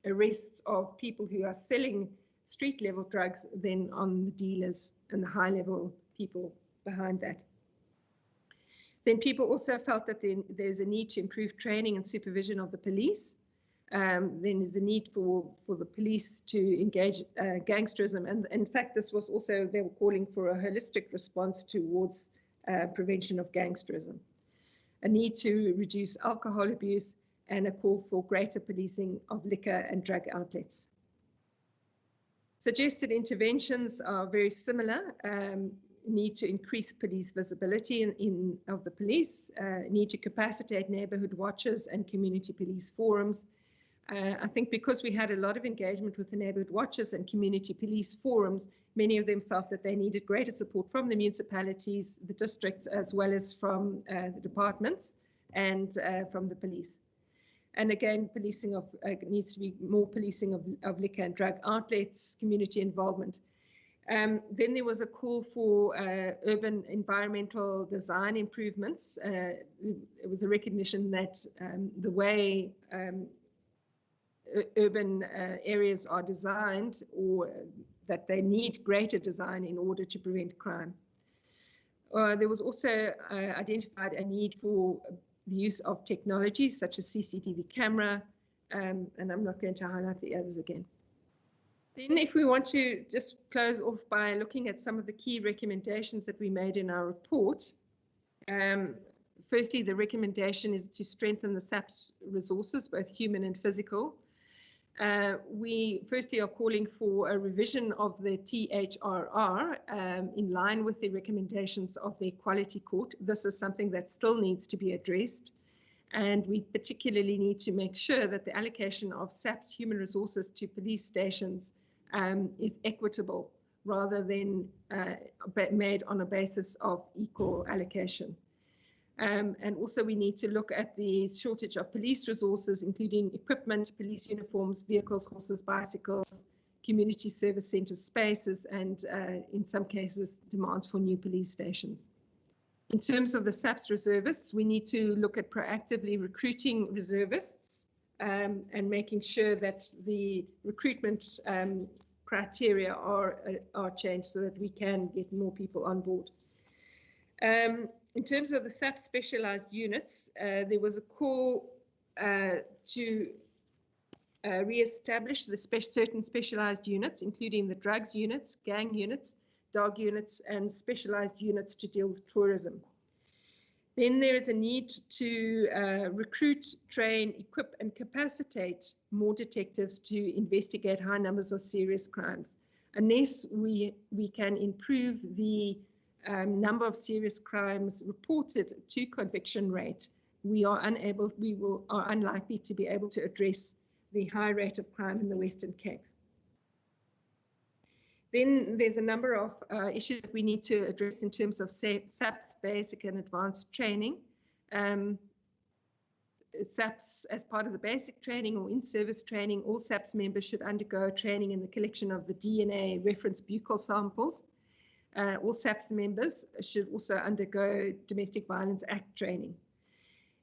arrests of people who are selling street-level drugs than on the dealers and the high-level people behind that. Then people also felt that there's a need to improve training and supervision of the police. Then there's a need for the police to engage gangsterism. And in fact, this was also, they were calling for a holistic response towards prevention of gangsterism. A need to reduce alcohol abuse and a call for greater policing of liquor and drug outlets. Suggested interventions are very similar. Need to increase police visibility of the police, need to capacitate neighborhood watches and community police forums. I think because we had a lot of engagement with the neighborhood watches and community police forums, many of them felt that they needed greater support from the municipalities, the districts, as well as from the departments and from the police. And again, policing of needs to be more policing of liquor and drug outlets, community involvement. Then there was a call for urban environmental design improvements. It was a recognition that the way urban areas are designed, or that they need greater design in order to prevent crime. There was also identified a need for the use of technology such as CCTV camera, and I'm not going to highlight the others again. Then if we want to just close off by looking at some of the key recommendations that we made in our report, firstly, the recommendation is to strengthen the SAPS resources, both human and physical. We firstly are calling for a revision of the THRR in line with the recommendations of the Equality Court. This is something that still needs to be addressed, and we particularly need to make sure that the allocation of SAPS human resources to police stations is equitable rather than made on a basis of equal allocation. And also we need to look at the shortage of police resources, including equipment, police uniforms, vehicles, horses, bicycles, community service centre spaces, and in some cases, demands for new police stations. In terms of the SAPS reservists, we need to look at proactively recruiting reservists and making sure that the recruitment criteria are changed so that we can get more people on board. In terms of the SAPS specialized units, there was a call to re-establish the certain specialized units, including the drugs units, gang units, dog units, and specialized units to deal with tourism. Then there is a need to recruit, train, equip, and capacitate more detectives to investigate high numbers of serious crimes. Unless we can improve the number of serious crimes reported to conviction rate, we are unlikely to be able to address the high rate of crime in the Western Cape. Then there's a number of issues that we need to address in terms of SAPS basic and advanced training. SAPS, as part of the basic training or in-service training, all SAPS members should undergo training in the collection of the DNA reference buccal samples. All SAPS members should also undergo Domestic Violence Act training.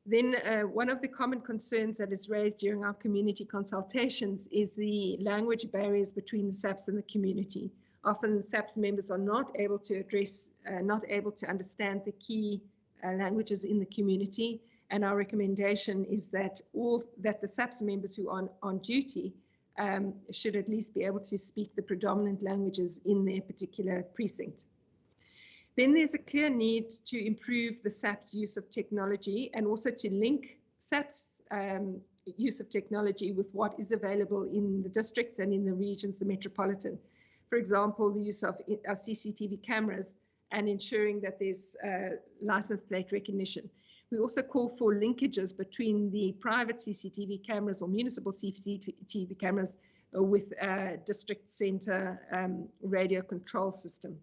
Then one of the common concerns that is raised during our community consultations is the language barriers between the SAPS and the community. Often SAPS members are not able to understand the key languages in the community, and our recommendation is that the SAPS members who are on duty should at least be able to speak the predominant languages in their particular precinct. Then there's a clear need to improve the SAPS use of technology and also to link SAPS use of technology with what is available in the districts and in the regions, the metropolitan. For example, the use of CCTV cameras and ensuring that there's license plate recognition. We also call for linkages between the private CCTV cameras or municipal CCTV cameras with a district centre radio control system.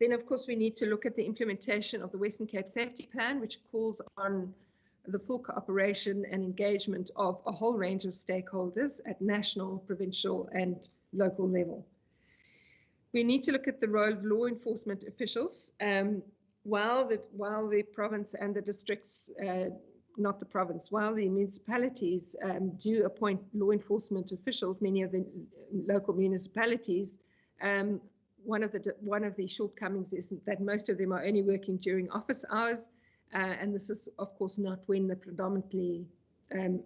Then, of course, we need to look at the implementation of the Western Cape Safety Plan, which calls on the full cooperation and engagement of a whole range of stakeholders at national, provincial, and local level. We need to look at the role of law enforcement officials. While the province and the districts, not the province, while the municipalities do appoint law enforcement officials, many of the local municipalities, one of the shortcomings is that most of them are only working during office hours, and this is, of course, not when the predominantly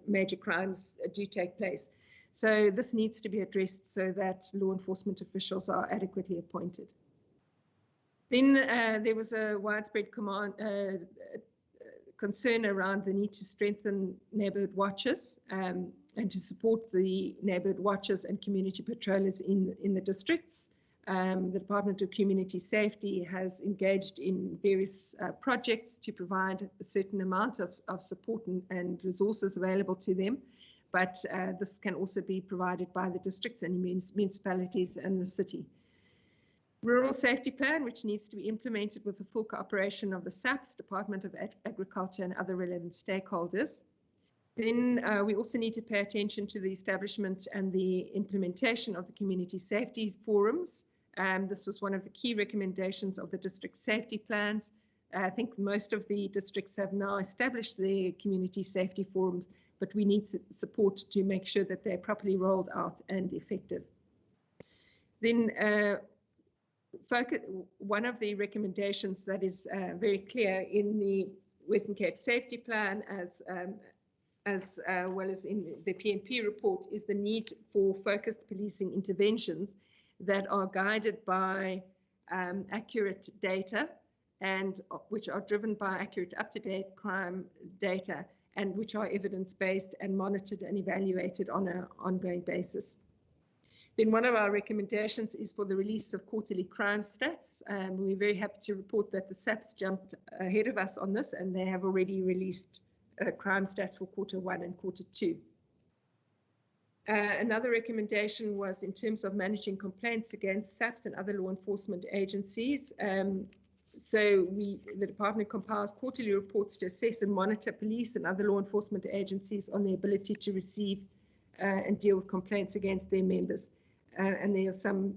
major crimes do take place. So this needs to be addressed so that law enforcement officials are adequately appointed. Then there was a widespread concern around the need to strengthen neighbourhood watches and to support the neighbourhood watches and community patrollers in the districts. The Department of Community Safety has engaged in various projects to provide a certain amount of support and resources available to them, but this can also be provided by the districts and municipalities and the city. Rural Safety Plan, which needs to be implemented with the full cooperation of the SAPS, Department of Agriculture, and other relevant stakeholders. Then we also need to pay attention to the establishment and the implementation of the community safety forums. This was one of the key recommendations of the district safety plans. I think most of the districts have now established their community safety forums, but we need support to make sure that they're properly rolled out and effective. Then one of the recommendations that is very clear in the Western Cape Safety Plan, as well as in the PNP report, is the need for focused policing interventions that are guided by accurate data and which are driven by accurate, up-to-date crime data, and which are evidence-based and monitored and evaluated on an ongoing basis. Then one of our recommendations is for the release of quarterly crime stats. We're very happy to report that the Sapps jumped ahead of us on this, and they have already released crime stats for Q1 and Q2. Another recommendation was in terms of managing complaints against Sapps and other law enforcement agencies. The department compiles quarterly reports to assess and monitor police and other law enforcement agencies on the ability to receive and deal with complaints against their members. And there are some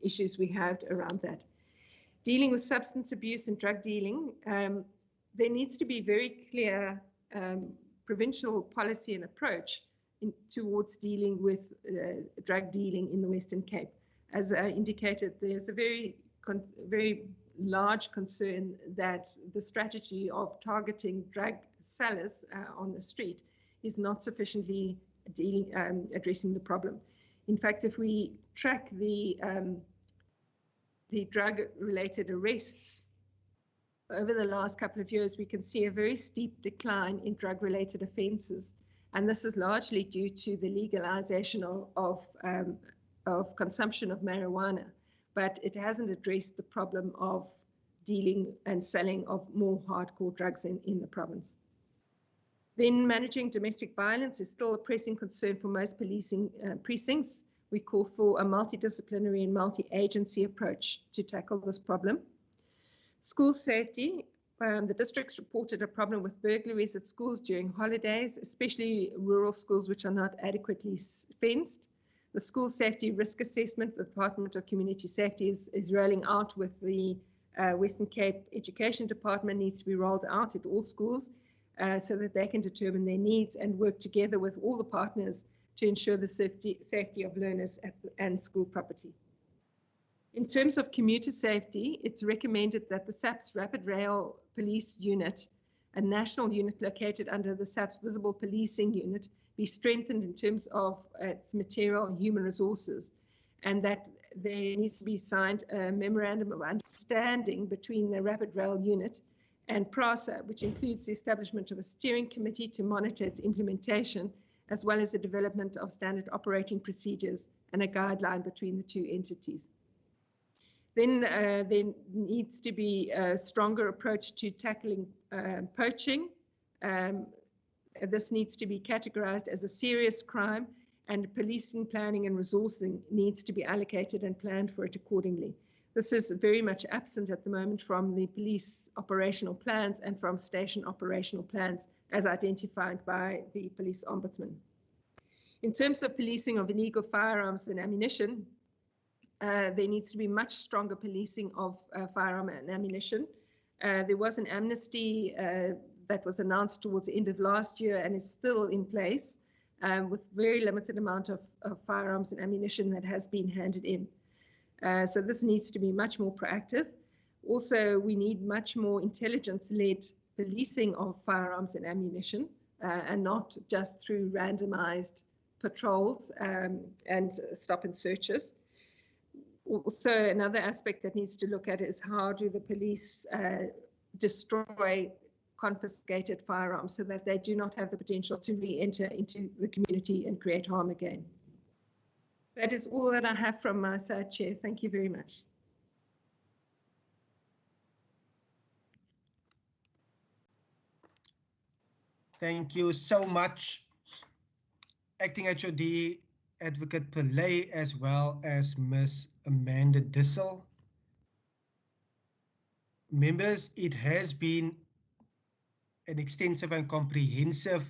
issues we had around that. Dealing with substance abuse and drug dealing, there needs to be very clear provincial policy and approach towards dealing with drug dealing in the Western Cape. As I indicated, there's a very large concern that the strategy of targeting drug sellers on the street is not sufficiently addressing the problem. In fact, if we track the drug-related arrests over the last couple of years, we can see a very steep decline in drug-related offences, and this is largely due to the legalisation of consumption of marijuana, but it hasn't addressed the problem of dealing and selling of more hardcore drugs in the province. Then managing domestic violence is still a pressing concern for most policing precincts. We call for a multidisciplinary and multi-agency approach to tackle this problem. School safety. The districts reported a problem with burglaries at schools during holidays, especially rural schools which are not adequately fenced. The school safety risk assessment, the Department of Community Safety is rolling out with the Western Cape Education Department, needs to be rolled out at all schools so that they can determine their needs and work together with all the partners to ensure the safety of learners and school property. In terms of commuter safety, it's recommended that the Sapps Rapid Rail Police Unit, a national unit located under the Sapps Visible Policing Unit, be strengthened in terms of its material and human resources, and that there needs to be signed a memorandum of understanding between the Rapid Rail Unit and PRASA, which includes the establishment of a steering committee to monitor its implementation, as well as the development of standard operating procedures and a guideline between the two entities. Then there needs to be a stronger approach to tackling poaching. This needs to be categorized as a serious crime, and policing planning and resourcing needs to be allocated and planned for it accordingly. This is very much absent at the moment from the police operational plans and from station operational plans as identified by the police ombudsman. In terms of policing of illegal firearms and ammunition, there needs to be much stronger policing of firearm and ammunition. There was an amnesty that was announced towards the end of last year and is still in place with very limited amount of firearms and ammunition that has been handed in. So this needs to be much more proactive. Also, we need much more intelligence-led policing of firearms and ammunition and not just through randomized patrols and stop and searches. Also, another aspect that needs to look at is how do the police destroy confiscated firearms so that they do not have the potential to re-enter into the community and create harm again. That is all that I have from my side, Chair. Thank you very much. Thank you so much, Acting HOD Advocate Pillay, as well as Ms. Amanda Dissel. Members, it has been an extensive and comprehensive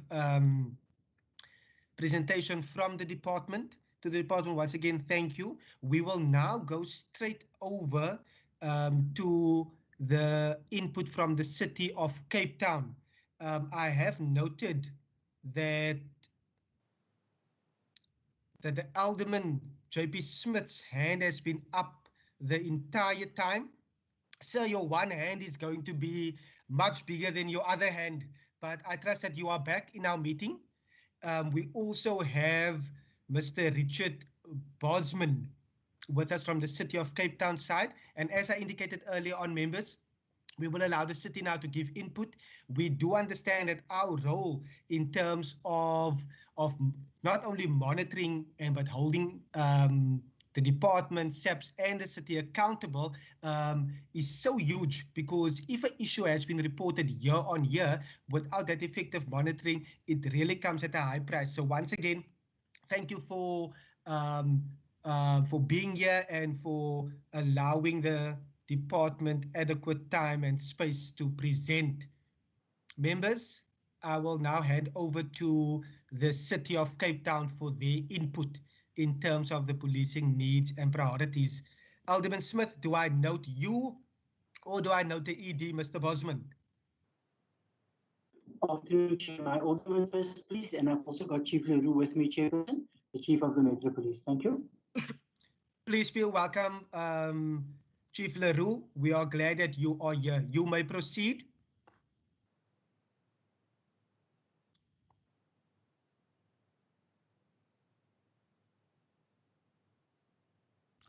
presentation from the department. To the department, once again, thank you. We will now go straight over to the input from the City of Cape Town. I have noted that the Alderman JP Smith's hand has been up the entire time. Sir, your one hand is going to be much bigger than your other hand, but I trust that you are back in our meeting. We also have Mr. Richard Bosman with us from the City of Cape Town side. And as I indicated earlier on, members, we will allow the city now to give input. We do understand that our role in terms of not only monitoring but holding the department, Sapps, and the city accountable is so huge, because if an issue has been reported year on year without that effective monitoring, it really comes at a high price. So once again, thank you for being here and for allowing the department adequate time and space to present. Members, I will now hand over to the City of Cape Town for their input in terms of the policing needs and priorities. Alderman Smith, do I note you or do I note the ED, Mr. Bosman? Afternoon, Chair. My Alderman first, please, and I've also got Chief Leroux with me, Chairperson, the Chief of the Metro Police. Thank you. Please feel welcome, Chief Leroux. We are glad that you are here. You may proceed.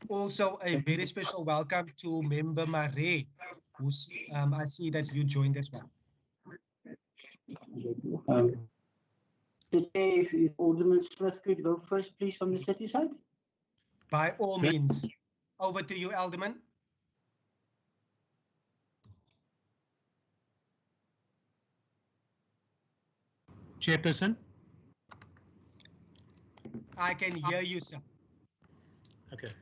Also, a very special welcome to Member Mare, who's I see that you joined as well. If Alderman Smith could go first, please, from the city side. By all means. Over to you, Alderman. Chairperson. I can hear you, sir. Okay.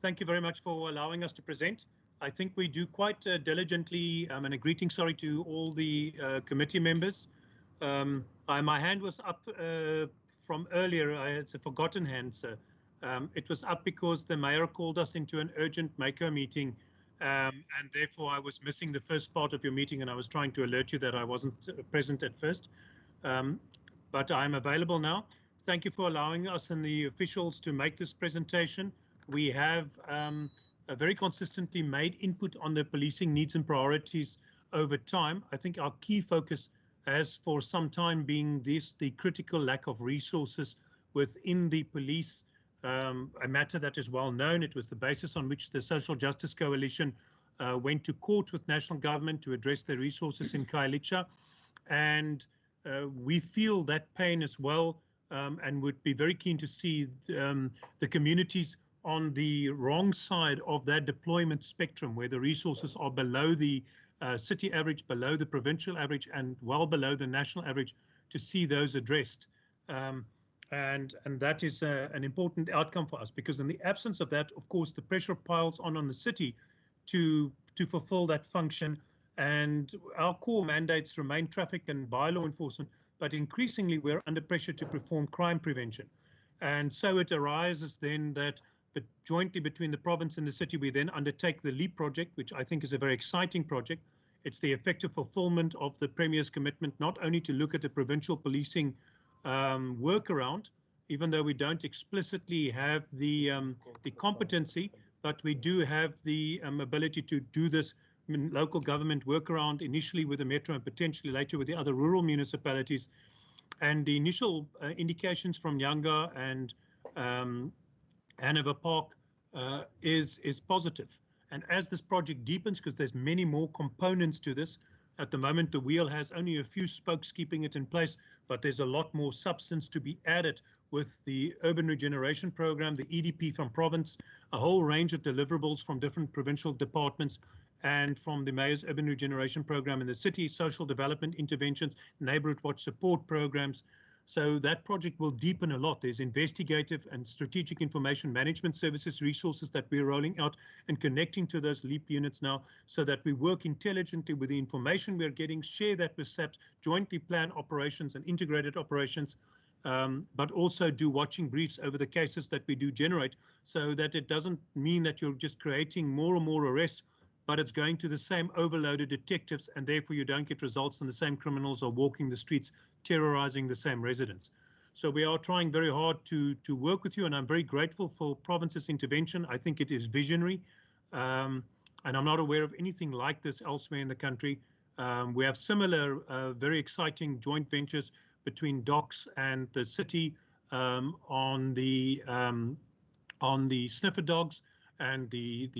Thank you very much for allowing us to present. I think we do quite diligently, and a greeting, sorry, to all the committee members. My hand was up from earlier. It's a forgotten hand, sir. It was up because the mayor called us into an urgent MACO meeting, and therefore I was missing the first part of your meeting, and I was trying to alert you that I wasn't present at first. But I'm available now. Thank you for allowing us and the officials to make this presentation. We have very consistently made input on the policing needs and priorities over time. I think our key focus has for some time been the critical lack of resources within the police, a matter that is well known. It was the basis on which the Social Justice Coalition went to court with national government to address the resources in Khayelitsha. And we feel that pain as well, and would be very keen to see the communities on the wrong side of that deployment spectrum, where the resources are below the city average, below the provincial average, and well below the national average, to see those addressed. And that is an important outcome for us, because in the absence of that, of course, the pressure piles on the city to fulfill that function. And our core mandates remain traffic and bylaw enforcement, but increasingly we're under pressure to perform crime prevention. And so it arises then that jointly between the province and the city, we then undertake the LEAP project, which I think is a very exciting project. It's the effective fulfillment of the Premier's commitment, not only to look at the provincial policing workaround, even though we don't explicitly have the competency, but we do have the ability to do this local government workaround, initially with the Metro and potentially later with the other rural municipalities. And the initial indications from Yanga and Hanover Park is positive. And as this project deepens, because there's many more components to this, at the moment the wheel has only a few spokes keeping it in place, but there's a lot more substance to be added with the urban regeneration program, the EDP from province, a whole range of deliverables from different provincial departments, and from the Mayor's urban regeneration program in the city, social development interventions, neighborhood watch support programs. So that project will deepen a lot. There's investigative and strategic information management services resources that we're rolling out and connecting to those LEAP units now, so that we work intelligently with the information we're getting, share that with SAPS, jointly plan operations and integrated operations, but also do watching briefs over the cases that we do generate, so that it doesn't mean that you're just creating more and more arrests, but it's going to the same overloaded detectives, and therefore you don't get results, and the same criminals are walking the streets terrorizing the same residents. So we are trying very hard to work with you, and I'm very grateful for province's intervention. I think it is visionary, and I'm not aware of anything like this elsewhere in the country. We have similar, very exciting joint ventures between docks and the city on the sniffer dogs and the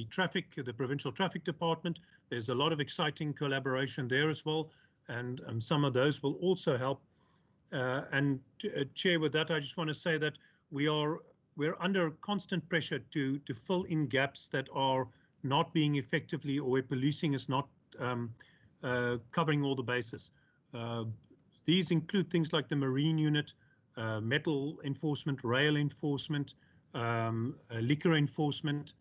provincial traffic department. There's a lot of exciting collaboration there as well, and some of those will also help. Chair, with that, I just want to say that we're under constant pressure to fill in gaps that are not being effectively, or where policing is not covering all the bases. These include things like the marine unit, metal enforcement, rail enforcement, liquor enforcement,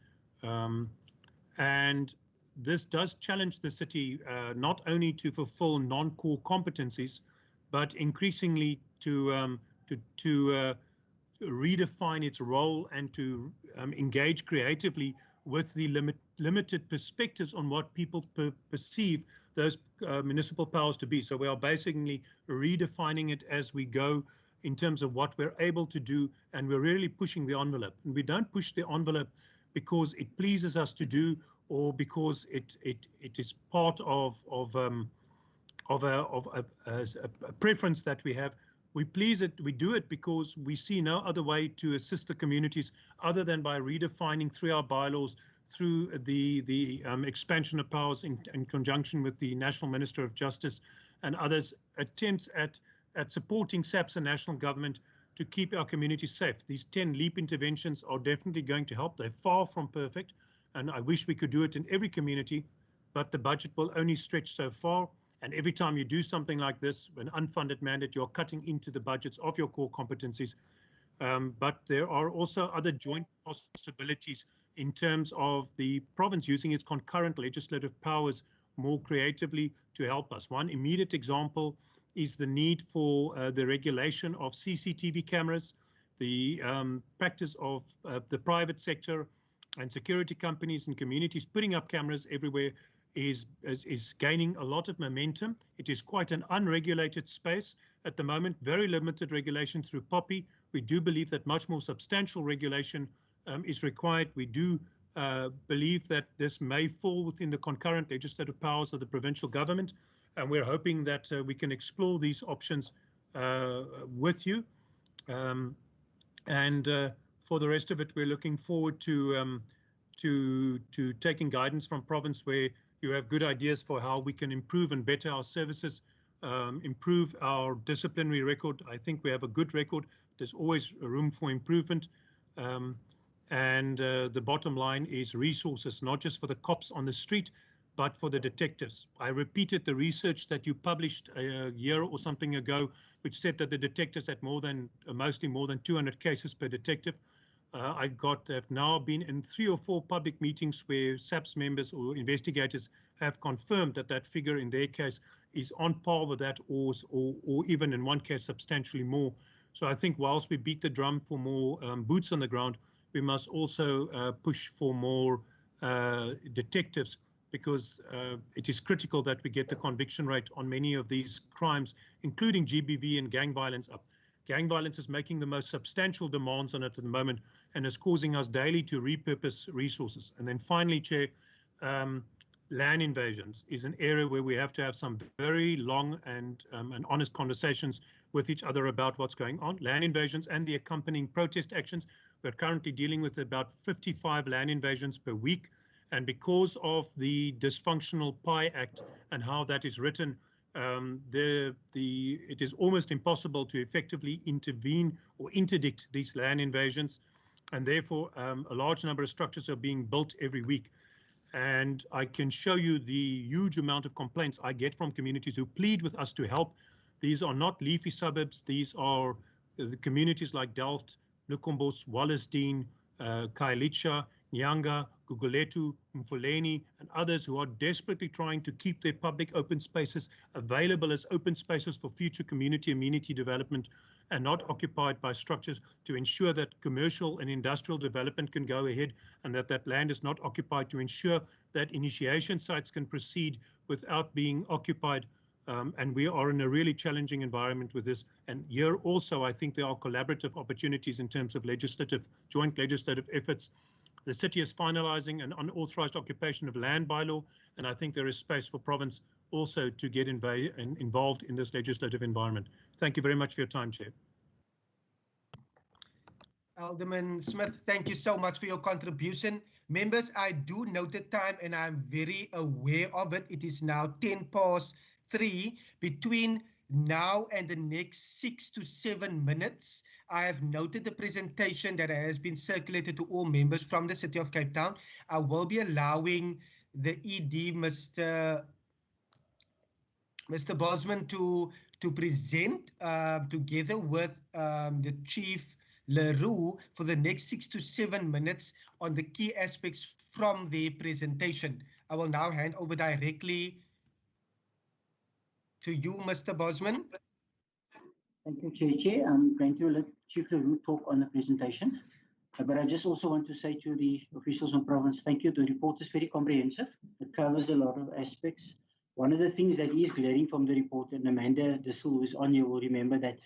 and this does challenge the city not only to fulfill non-core competencies, but increasingly to redefine its role and to engage creatively with the limited perspectives on what people perceive those municipal powers to be. So we are basically redefining it as we go in terms of what we're able to do, and we're really pushing the envelope. And we don't push the envelope because it pleases us to do, or because it is part of a preference that we have. We do it because we see no other way to assist the communities other than by redefining through our bylaws, through the expansion of powers in conjunction with the National Minister of Justice and others, attempts at supporting Sapps and national government to keep our communities safe. These 10 LEAP interventions are definitely going to help. They're far from perfect, and I wish we could do it in every community, but the budget will only stretch so far. And every time you do something like this, an unfunded mandate, you're cutting into the budgets of your core competencies. But there are also other joint possibilities in terms of the province using its concurrent legislative powers more creatively to help us. One immediate example is the need for the regulation of CCTV cameras, the practice of the private sector and security companies and communities putting up cameras everywhere is gaining a lot of momentum. It is quite an unregulated space at the moment, very limited regulation through POPI. We do believe that much more substantial regulation is required. We do believe that this may fall within the concurrent legislative powers of the provincial government, and we're hoping that we can explore these options with you. For the rest of it, we're looking forward to taking guidance from province where you have good ideas for how we can improve and better our services, improve our disciplinary record. I think we have a good record. There's always room for improvement. The bottom line is resources, not just for the cops on the street, but for the detectives. I repeated the research that you published a year or something ago, which said that the detectives had mostly more than 200 cases per detective. Have now been in 3 or 4 public meetings where SAPS members or investigators have confirmed that that figure in their case is on par with that, or even in one case substantially more. So I think whilst we beat the drum for more boots on the ground, we must also push for more detectives, because it is critical that we get the conviction rate on many of these crimes, including GBV and gang violence, up. Gang violence is making the most substantial demands on it at the moment and is causing us daily to repurpose resources. And then finally, Chair, land invasions is an area where we have to have some very long and honest conversations with each other about what's going on. Land invasions and the accompanying protest actions. We're currently dealing with about 55 land invasions per week. And because of the dysfunctional PI Act and how that is written, it is almost impossible to effectively intervene or interdict these land invasions, and therefore a large number of structures are being built every week. And I can show you the huge amount of complaints I get from communities who plead with us to help. These are not leafy suburbs. These are the communities like Delft, Lukombos, Wallisdean, Khayelitsha, Nyanga, Guguletu, Mfuleni, and others who are desperately trying to keep their public open spaces available as open spaces for future community amenity development and not occupied by structures, to ensure that commercial and industrial development can go ahead and that land is not occupied, to ensure that initiation sites can proceed without being occupied. And we are in a really challenging environment with this. And here also, I think there are collaborative opportunities in terms of joint legislative efforts. The city is finalizing an unauthorized occupation of land bylaw, and I think there is space for province also to get involved in this legislative environment. Thank you very much for your time, Chair. Alderman Smith, thank you so much for your contribution. Members, I do note the time and I'm very aware of it. It is now 3:10. Between now and the next 6 to 7 minutes, I have noted the presentation that has been circulated to all members from the City of Cape Town. I will be allowing the ED, Mr. Bosman, to present together with the Chief Leroux for the next 6 to 7 minutes on the key aspects from the presentation. I will now hand over directly to you, Mr. Bosman. Thank you, Chair. I'm going to let Chief Leroux talk on the presentation. But I just also want to say to the officials on province, thank you. The report is very comprehensive. It covers a lot of aspects. One of the things that is glaring from the report, and Amanda Dissel, who is on here, will remember that,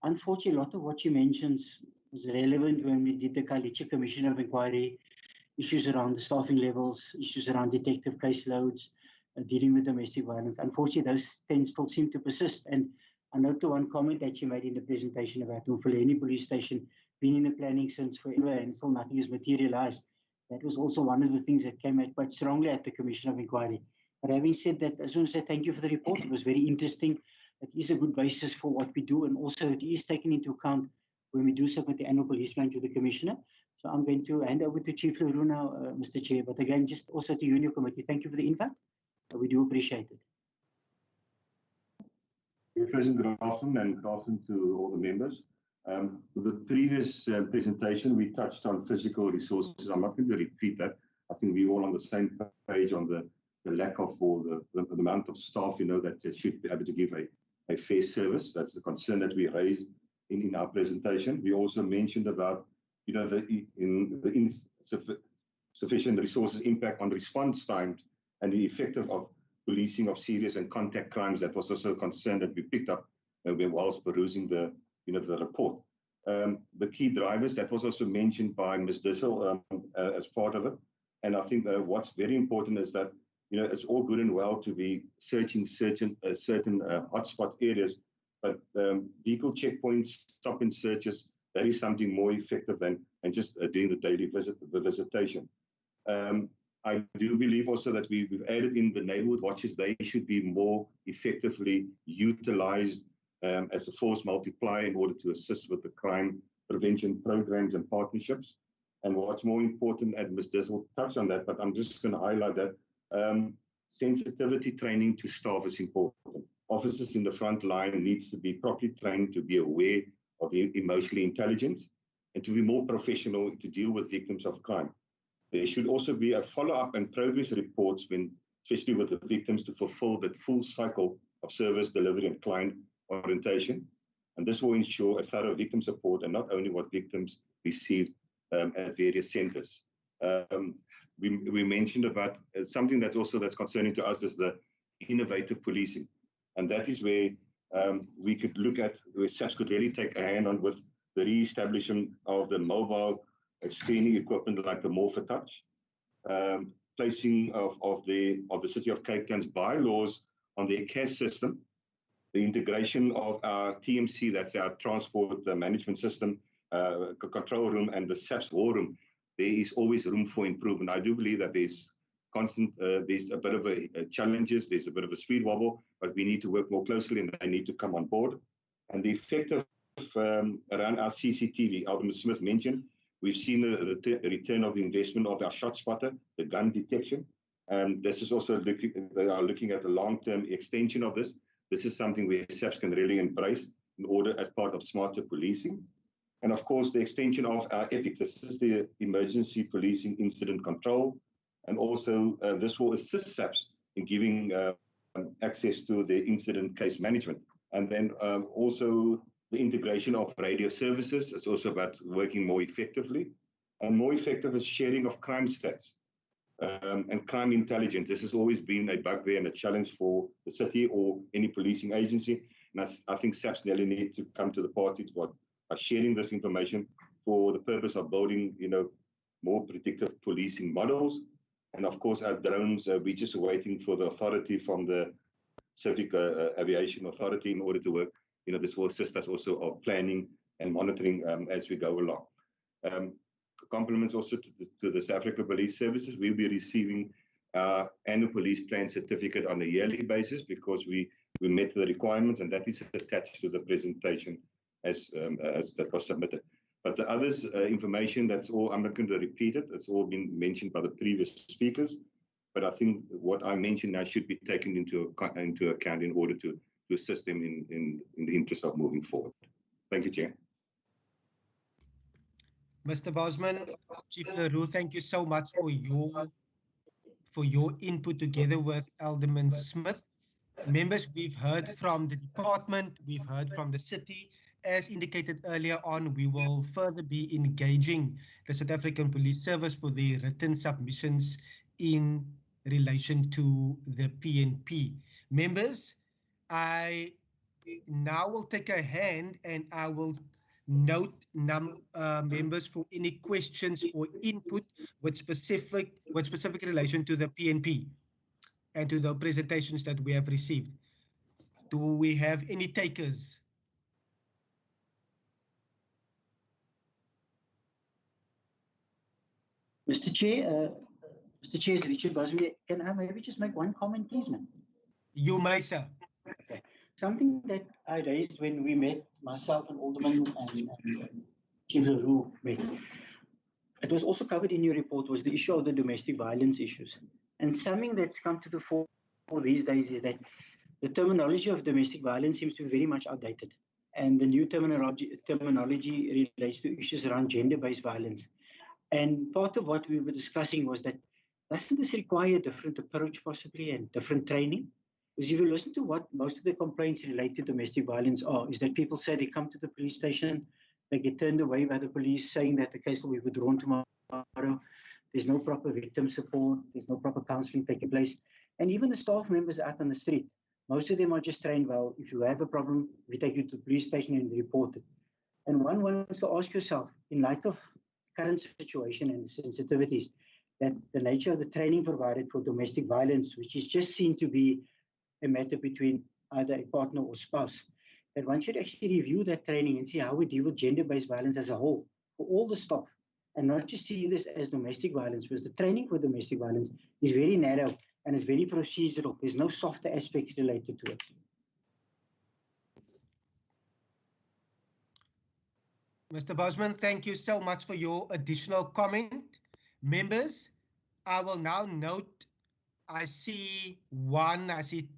unfortunately, a lot of what she mentions was relevant when we did the Kalicha Commission of Inquiry, issues around the staffing levels, issues around detective caseloads, dealing with domestic violence. Unfortunately, those things still seem to persist. And I note the one comment that she made in the presentation about Umfuleni police station being in the planning since forever and still nothing has materialized. That was also one of the things that came out quite strongly at the Commission of Inquiry. But having said that, I just want to say thank you for the report. It was very interesting. It is a good basis for what we do, and also it is taken into account when we do submit the annual police plan to the Commissioner. So I'm going to hand over to Chief Leroux now, Mr. Chair. But again, just also to you and your committee, thank you for the invite. We do appreciate it. President, good afternoon, and good afternoon to all the members. With the previous presentation, we touched on physical resources. I'm not going to repeat that. I think we're all on the same page on the lack of, or the amount of staff, that should be able to give a fair service. That's the concern that we raised in our presentation. We also mentioned about, the insufficient resources impact on response time and the effect of policing of serious and contact crimes. That was also a concern that we picked up whilst perusing the report. The key drivers, that was also mentioned by Ms. Dissel as part of it. And I think what's very important is that, it's all good and well to be searching certain hotspot areas, but vehicle checkpoints, stop and searches, that is something more effective than just doing the daily visitation. I do believe also that we've added in the neighborhood watches. They should be more effectively utilized as a force multiplier in order to assist with the crime prevention programs and partnerships. And what's more important, and Ms. Dissel touched on that, but I'm just going to highlight that sensitivity training to staff is important. Officers in the front line needs to be properly trained to be aware of the emotional intelligence and to be more professional to deal with victims of crime. There should also be a follow-up and progress reports, especially with the victims, to fulfill that full cycle of service delivery and client orientation. And this will ensure a thorough victim support, and not only what victims receive at various centers. We mentioned about something that's concerning to us is the innovative policing. And that is where we could look at, where Sapps could really take a hand on with the re-establishment of the mobile screening equipment like the Morpher Touch, placing of the City of Cape Town's bylaws on their CAS system, the integration of our TMC, that's our transport management system, control room, and the Sapps war room. There is always room for improvement. I do believe that there's a bit of challenges, there's a bit of a speed wobble, but we need to work more closely and they need to come on board. And the effect of around our CCTV, Alderman Smith mentioned, we've seen the return of the investment of our shot spotter, the gun detection. This is also they are looking at the long-term extension of this. This is something where Sapps can really embrace in order as part of smarter policing. And of course, the extension of our EPIC. This is the Emergency Policing Incident Control. And also, this will assist Sapps in giving access to the incident case management. And then also the integration of radio services is also about working more effectively. And more effective is sharing of crime stats. And crime intelligence. This has always been a bugbear and a challenge for the city or any policing agency. And I think Sapps nearly need to come to the party by sharing this information for the purpose of building, more predictive policing models. And of course, our drones, we're just waiting for the authority from the Civic Aviation Authority in order to work. This will assist us also of planning and monitoring as we go along. Compliments also to the South Africa Police Services. We'll be receiving our annual police plan certificate on a yearly basis because we met the requirements, and that is attached to the presentation as that was submitted. But the others information, that's all, I'm not going to repeat it. It's all been mentioned by the previous speakers. But I think what I mentioned now should be taken into account in order to assist them in the interest of moving forward. Thank you, Chair. Mr. Bosman, Chief LaRue, thank you so much for your input together with Alderman Smith. Members, we've heard from the department, we've heard from the city. As indicated earlier on, we will further be engaging the South African Police Service for the written submissions in relation to the PNP. Members, I now will take a hand and I will note members for any questions or input with specific relation to the PNP and to the presentations that we have received. Do we have any takers? Mr. Chair, is Richard Bosman. Can I maybe just make one comment, please, ma'am? You may, sir. Okay. Something that I raised when we met, myself and Alderman and Chief LaRue met. It was also covered in your report, was the issue of the domestic violence issues. And something that's come to the fore these days is that the terminology of domestic violence seems to be very much outdated. And the new terminology relates to issues around gender-based violence. And part of what we were discussing was that doesn't this require a different approach possibly and different training? Because if you listen to what most of the complaints relate to domestic violence are, is that people say they come to the police station, they get turned away by the police saying that the case will be withdrawn tomorrow. There's no proper victim support. There's no proper counseling taking place. And even the staff members out on the street, most of them are just trained, well, if you have a problem, we take you to the police station and report it. And one wants to ask yourself, in light of current situation and sensitivities, that the nature of the training provided for domestic violence, which is just seen to be a matter between either a partner or spouse, that one should actually review that training and see how we deal with gender-based violence as a whole for all the staff, and not just see this as domestic violence, because the training for domestic violence is very narrow and it's very procedural. There's no softer aspects related to it. Mr. Bosman, thank you so much for your additional comment. Members, I will now note, I see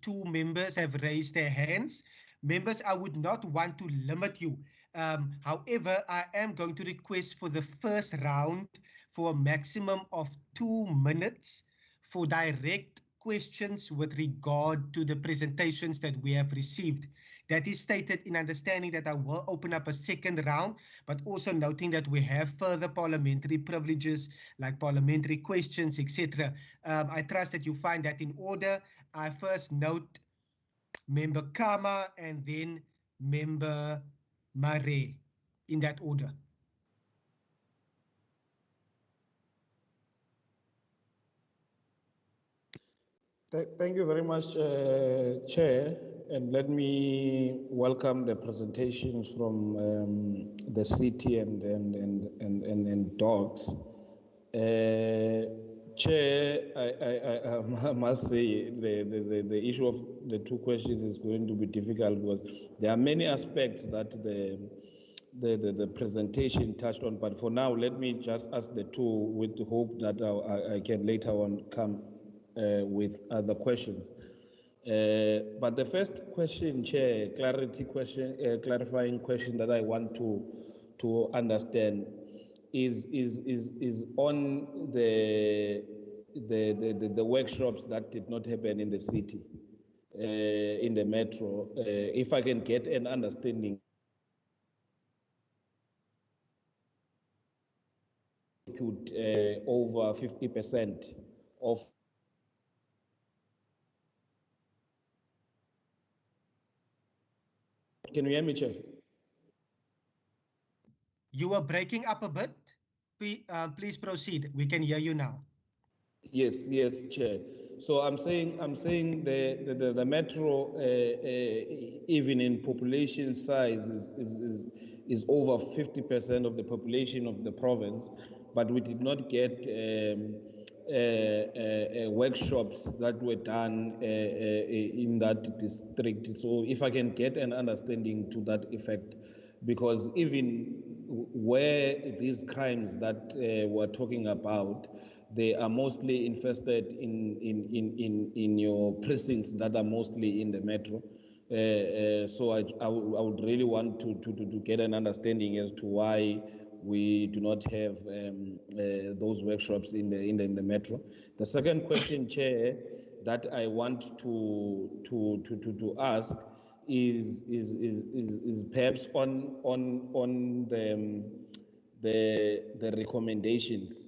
two members have raised their hands. Members, I would not want to limit you. However, I am going to request for the first round for a maximum of 2 minutes for direct questions with regard to the presentations that we have received. That is stated in understanding that I will open up a second round, but also noting that we have further parliamentary privileges like parliamentary questions, etc. I trust that you find that in order. I first note Member Kama and then Member Mare in that order. Thank you very much, Chair. And let me welcome the presentations from the city and dogs. Chair, I must say the issue of the 2 questions is going to be difficult because there are many aspects that the presentation touched on. But for now, let me just ask the 2 with the hope that I can later on come with other questions. But the first question, Chair, clarifying question that I want to understand is on the workshops that did not happen in the city, in the metro. If I can get an understanding over 50% of Can you hear me, Chair? You are breaking up a bit. Please proceed. We can hear you now. Yes, Chair. So I'm saying the metro, even in population size, is over 50% of the population of the province, but we did not get workshops that were done in that district. So if I can get an understanding to that effect, because even where these crimes that we're talking about, they are mostly infested in your precincts that are mostly in the metro. So I would really want to get an understanding as to why we do not have those workshops in the metro. The second question, Chair, that I want to ask is perhaps on the recommendations.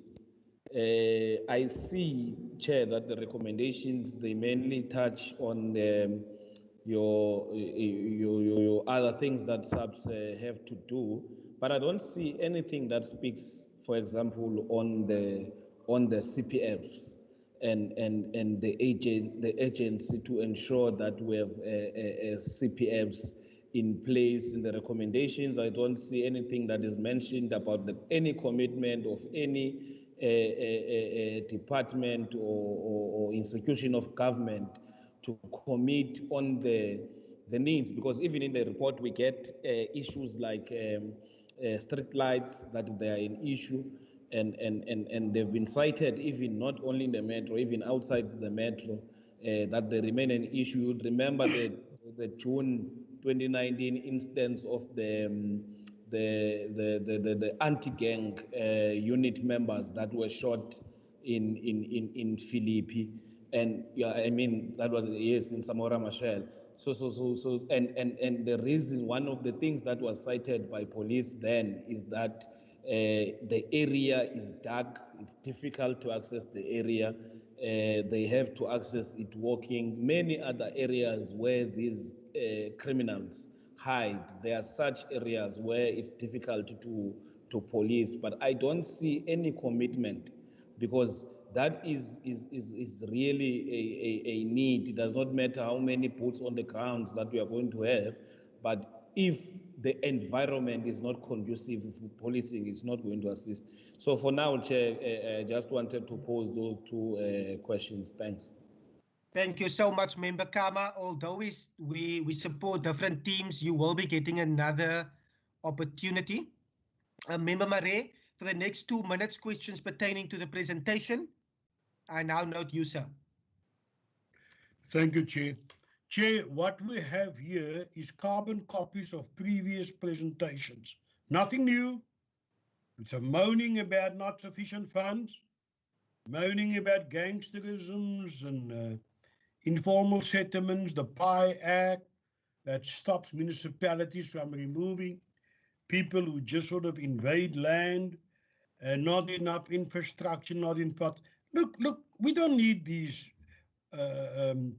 I see, Chair, that the recommendations, they mainly touch on your other things that Sapps have to do, but I don't see anything that speaks, for example, on the Cpfs and the agency to ensure that we have Cpfs in place in the recommendations. I don't see anything that is mentioned about any commitment of any department or institution of government to commit on the needs, because even in the report we get issues like street lights, that they are an issue, and they've been cited even not only in the metro, even outside the metro, that they remain an issue. You'd remember the June 2019 instance of the anti-gang unit members that were shot in Philippi, and yeah, I mean that was, yes, in Samora Machel. So and the reason, one of the things that was cited by police then is that the area is dark, it's difficult to access the area. They have to access it walking. Many other areas where these criminals hide, there are such areas where it's difficult to police, but I don't see any commitment, because that is really a need. It does not matter how many boots on the ground that we are going to have, but if the environment is not conducive, if policing is not going to assist. So for now, Chair, I just wanted to pose those two questions. Thanks. Thank you so much, Member Kama. Although we support different teams, you will be getting another opportunity. Member Marais, for the next 2 minutes, questions pertaining to the presentation. I now note you, sir. Thank you, Chair. Chair, what we have here is carbon copies of previous presentations. Nothing new. It's a moaning about not sufficient funds, moaning about gangsterisms and informal settlements, the PI Act that stops municipalities from removing people who just sort of invade land, and not enough infrastructure, not enough. Look, we don't need these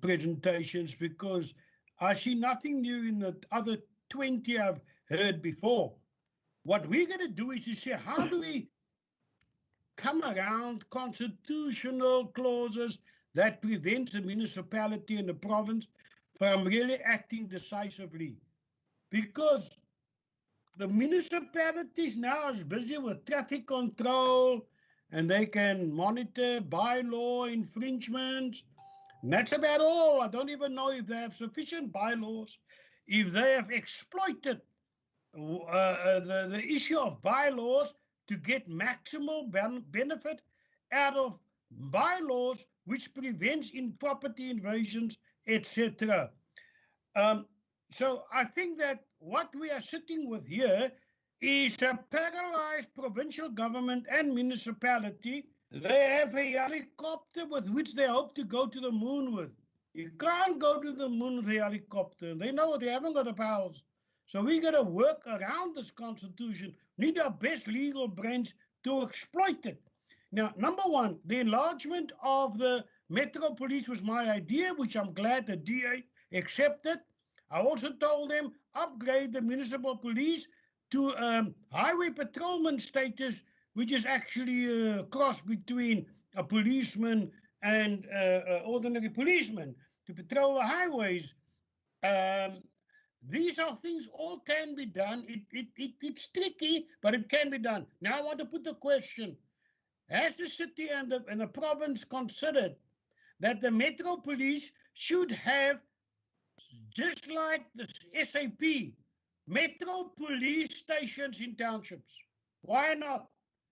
presentations, because I see nothing new in the other 20 I've heard before. What we're going to do is to say, how do we come around constitutional clauses that prevents the municipality and the province from really acting decisively? Because the municipalities now is busy with traffic control, and they can monitor bylaw infringements. And that's about all. I don't even know if they have sufficient bylaws, if they have exploited the issue of bylaws to get maximal benefit out of bylaws which prevents property invasions, etc. So I think that what we are sitting with here is a paralyzed provincial government and municipality. They have a helicopter with which they hope to go to the moon with. You can't go to the moon with a helicopter. They know they haven't got the powers. So we got to work around this constitution. We need our best legal brains to exploit it. Now, number one, the enlargement of the Metro Police was my idea, which I'm glad the DA accepted. I also told them upgrade the municipal police to highway patrolman status, which is actually a cross between a policeman and ordinary policeman to patrol the highways. These are things all can be done. It's tricky, but it can be done. Now I want to put the question. Has the city and the province considered that the Metro Police should have, just like the SAP, Metro Police stations in townships? Why not?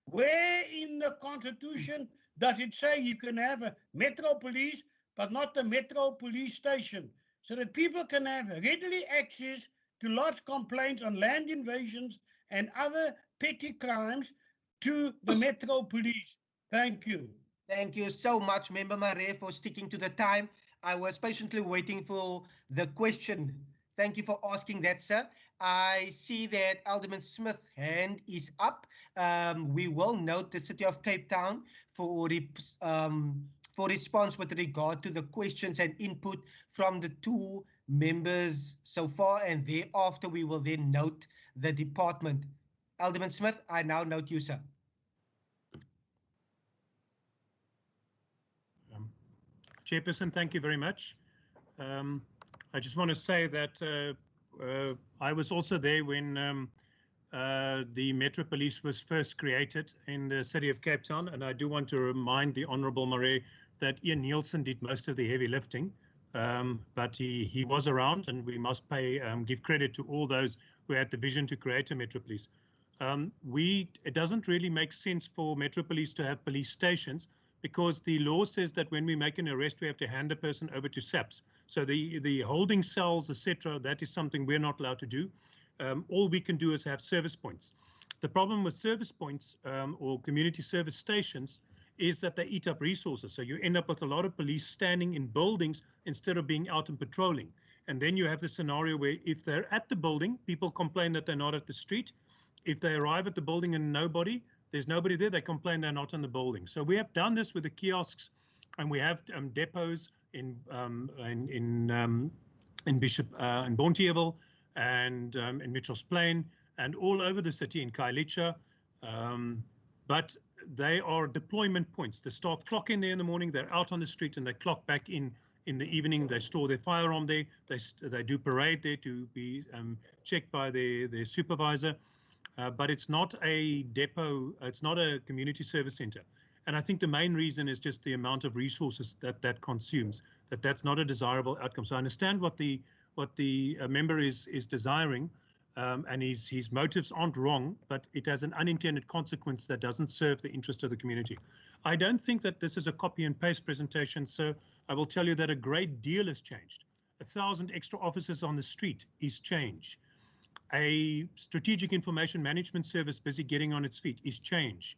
Where in the Constitution does it say you can have a Metro Police, but not the Metro Police station, so that people can have readily access to lodge complaints on land invasions and other petty crimes to the Metro Police? Thank you. Thank you so much, Member Marais, for sticking to the time. I was patiently waiting for the question. Thank you for asking that, sir. I see that Alderman Smith's hand is up. We will note the City of Cape Town for response with regard to the questions and input from the two members so far, and thereafter we will then note the department. Alderman Smith, I now note you, sir. Chairperson, thank you very much. I just want to say that I was also there when the Metro Police was first created in the City of Cape Town, and I do want to remind the Honourable Marais that Ian Nielsen did most of the heavy lifting, but he was around, and we must give credit to all those who had the vision to create a Metro Police. It doesn't really make sense for Metro Police to have police stations, because the law says that when we make an arrest, we have to hand the person over to Sapps. So the holding cells, etc., that is something we're not allowed to do. All we can do is have service points. The problem with service points or community service stations is that they eat up resources. So you end up with a lot of police standing in buildings instead of being out and patrolling. And then you have the scenario where if they're at the building, people complain that they're not at the street. If they arrive at the building and there's nobody there, they complain they're not in the building. So we have done this with the kiosks, and we have depots in Bonteheuwel and in Mitchells Plain and all over the city in Khayelitsha. But they are deployment points. The staff clock in there in the morning, they're out on the street, and they clock back in the evening. They store their firearm there. They do parade there to be checked by their supervisor. But it's not a depot, it's not a community service center. And I think the main reason is just the amount of resources that consumes, that's not a desirable outcome. So I understand what the member is desiring, and his motives aren't wrong, but it has an unintended consequence that doesn't serve the interest of the community. I don't think that this is a copy and paste presentation, so I will tell you that a great deal has changed. 1,000 extra officers on the street is change. A strategic information management service busy getting on its feet is change.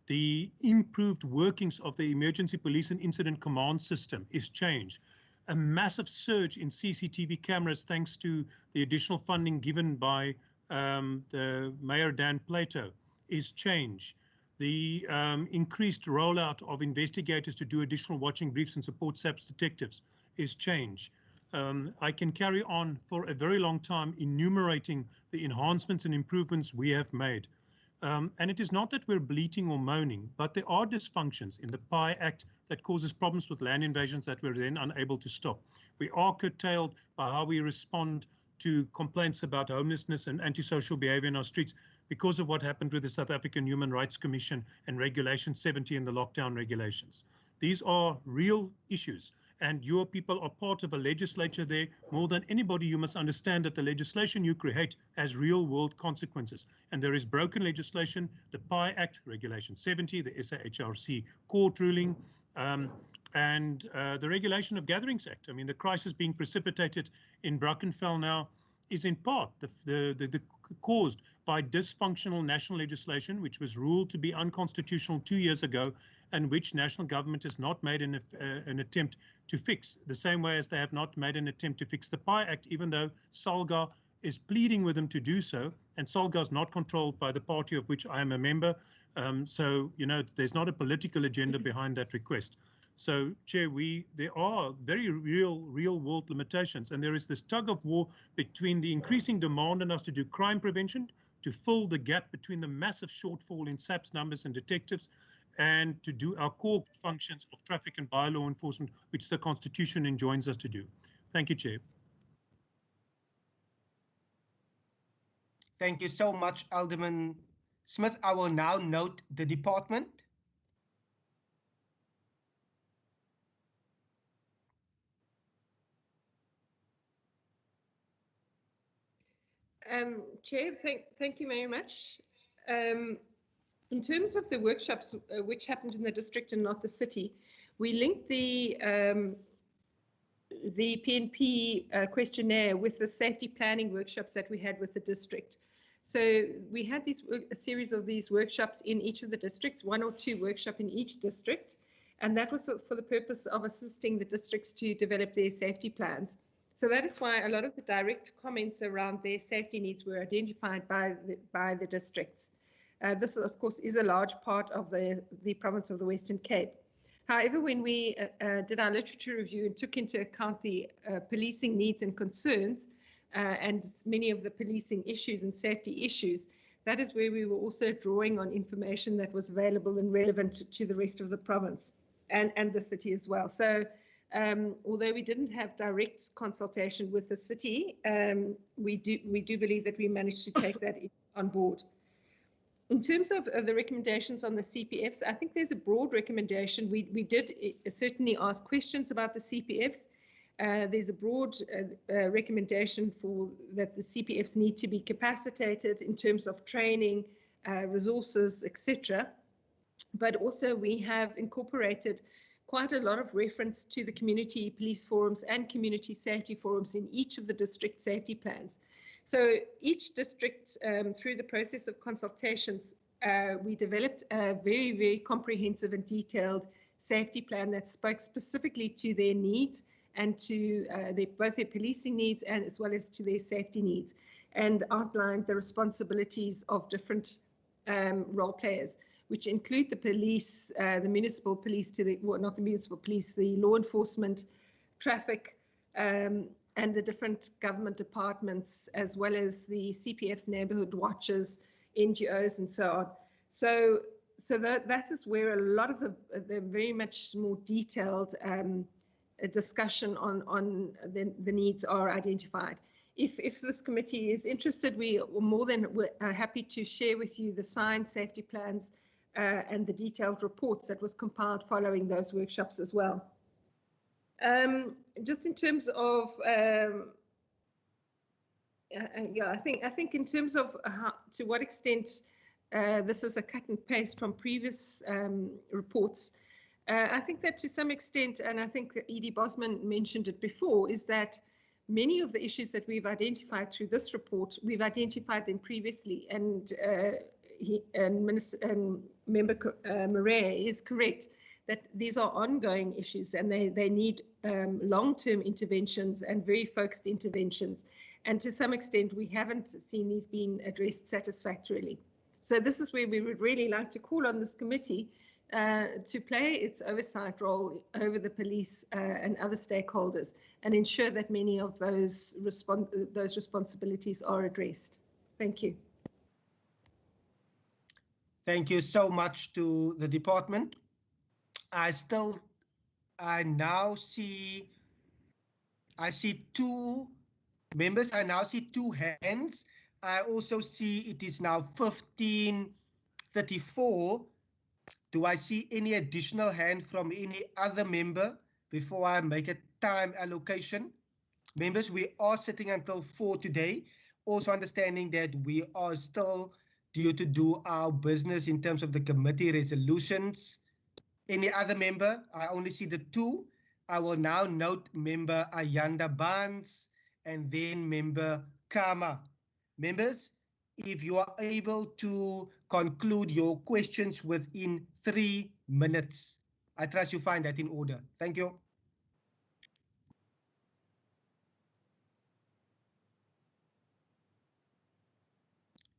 The improved workings of the emergency police and incident command system is change. A massive surge in CCTV cameras thanks to the additional funding given by the Mayor Dan Plato is change. The increased rollout of investigators to do additional watching briefs and support Sapps detectives is change. I can carry on for a very long time enumerating the enhancements and improvements we have made. And it is not that we're bleating or moaning, but there are dysfunctions in the PI Act that causes problems with land invasions that we're then unable to stop. We are curtailed by how we respond to complaints about homelessness and antisocial behavior in our streets because of what happened with the South African Human Rights Commission and Regulation 70 and the lockdown regulations. These are real issues. And your people are part of a legislature there. More than anybody, you must understand that the legislation you create has real world consequences. And there is broken legislation, the PI Act, Regulation 70, the SAHRC court ruling, and the Regulation of Gatherings Act. I mean, the crisis being precipitated in Brackenfell now is in part caused by dysfunctional national legislation, which was ruled to be unconstitutional 2 years ago, and which national government has not made an attempt to fix, the same way as they have not made an attempt to fix the PI Act, even though SALGA is pleading with them to do so, and SALGA is not controlled by the party of which I am a member. So, you know, there's not a political agenda behind that request. So, Chair, there are very real world limitations, and there is this tug of war between the increasing demand on us to do crime prevention, to fill the gap between the massive shortfall in SAPS numbers and detectives, and to do our core functions of traffic and bylaw enforcement, which the Constitution enjoins us to do. Thank you, Chair. Thank you so much, Alderman Smith. I will now note the department. Chair, thank you very much. In terms of the workshops which happened in the district and not the city, we linked the PNP questionnaire with the safety planning workshops that we had with the district. So we had a series of these workshops in each of the districts, 1 or 2 workshops in each district, and that was for the purpose of assisting the districts to develop their safety plans. So that is why a lot of the direct comments around their safety needs were identified by the districts. This, of course, is a large part of the province of the Western Cape. However, when we did our literature review and took into account the policing needs and concerns and many of the policing issues and safety issues, that is where we were also drawing on information that was available and relevant to the rest of the province and the city as well. So although we didn't have direct consultation with the city, we do believe that we managed to take that on board. In terms of the recommendations on the Cpfs, I think there's a broad recommendation. We did certainly ask questions about the Cpfs. There's a broad recommendation that the Cpfs need to be capacitated in terms of training, resources, etc. But also we have incorporated quite a lot of reference to the community police forums and community safety forums in each of the district safety plans. So each district, through the process of consultations, we developed a very, very comprehensive and detailed safety plan that spoke specifically to their needs and to both their policing needs and as well as to their safety needs, and outlined the responsibilities of different role players, which include the police, the municipal police, not the municipal police, the law enforcement, traffic, and the different government departments, as well as the Cpfs, neighborhood watches, NGOs, and so on. So that is where a lot of the very much more detailed discussion on the needs are identified. If this committee is interested, we are more than happy to share with you the signed safety plans and the detailed reports that was compiled following those workshops as well. Just in terms of, yeah, I think in terms of to what extent this is a cut and paste from previous reports, I think that to some extent, and I think Edie Bosman mentioned it before, is that many of the issues that we've identified through this report, we've identified them previously, and Member Murray is correct that these are ongoing issues and they need long-term interventions and very focused interventions. And to some extent, we haven't seen these being addressed satisfactorily. So this is where we would really like to call on this committee to play its oversight role over the police and other stakeholders and ensure that many of those responsibilities are addressed. Thank you. Thank you so much to the department. I now see 2 members. I now see 2 hands. I also see it is now 15:34. Do I see any additional hand from any other member before I make a time allocation? Members, we are sitting until 4 today, also understanding that we are still due to do our business in terms of the committee resolutions. Any other member? I only see the 2. I will now note Member Ayanda Barnes and then Member Kama. Members, if you are able to conclude your questions within 3 minutes, I trust you find that in order. Thank you.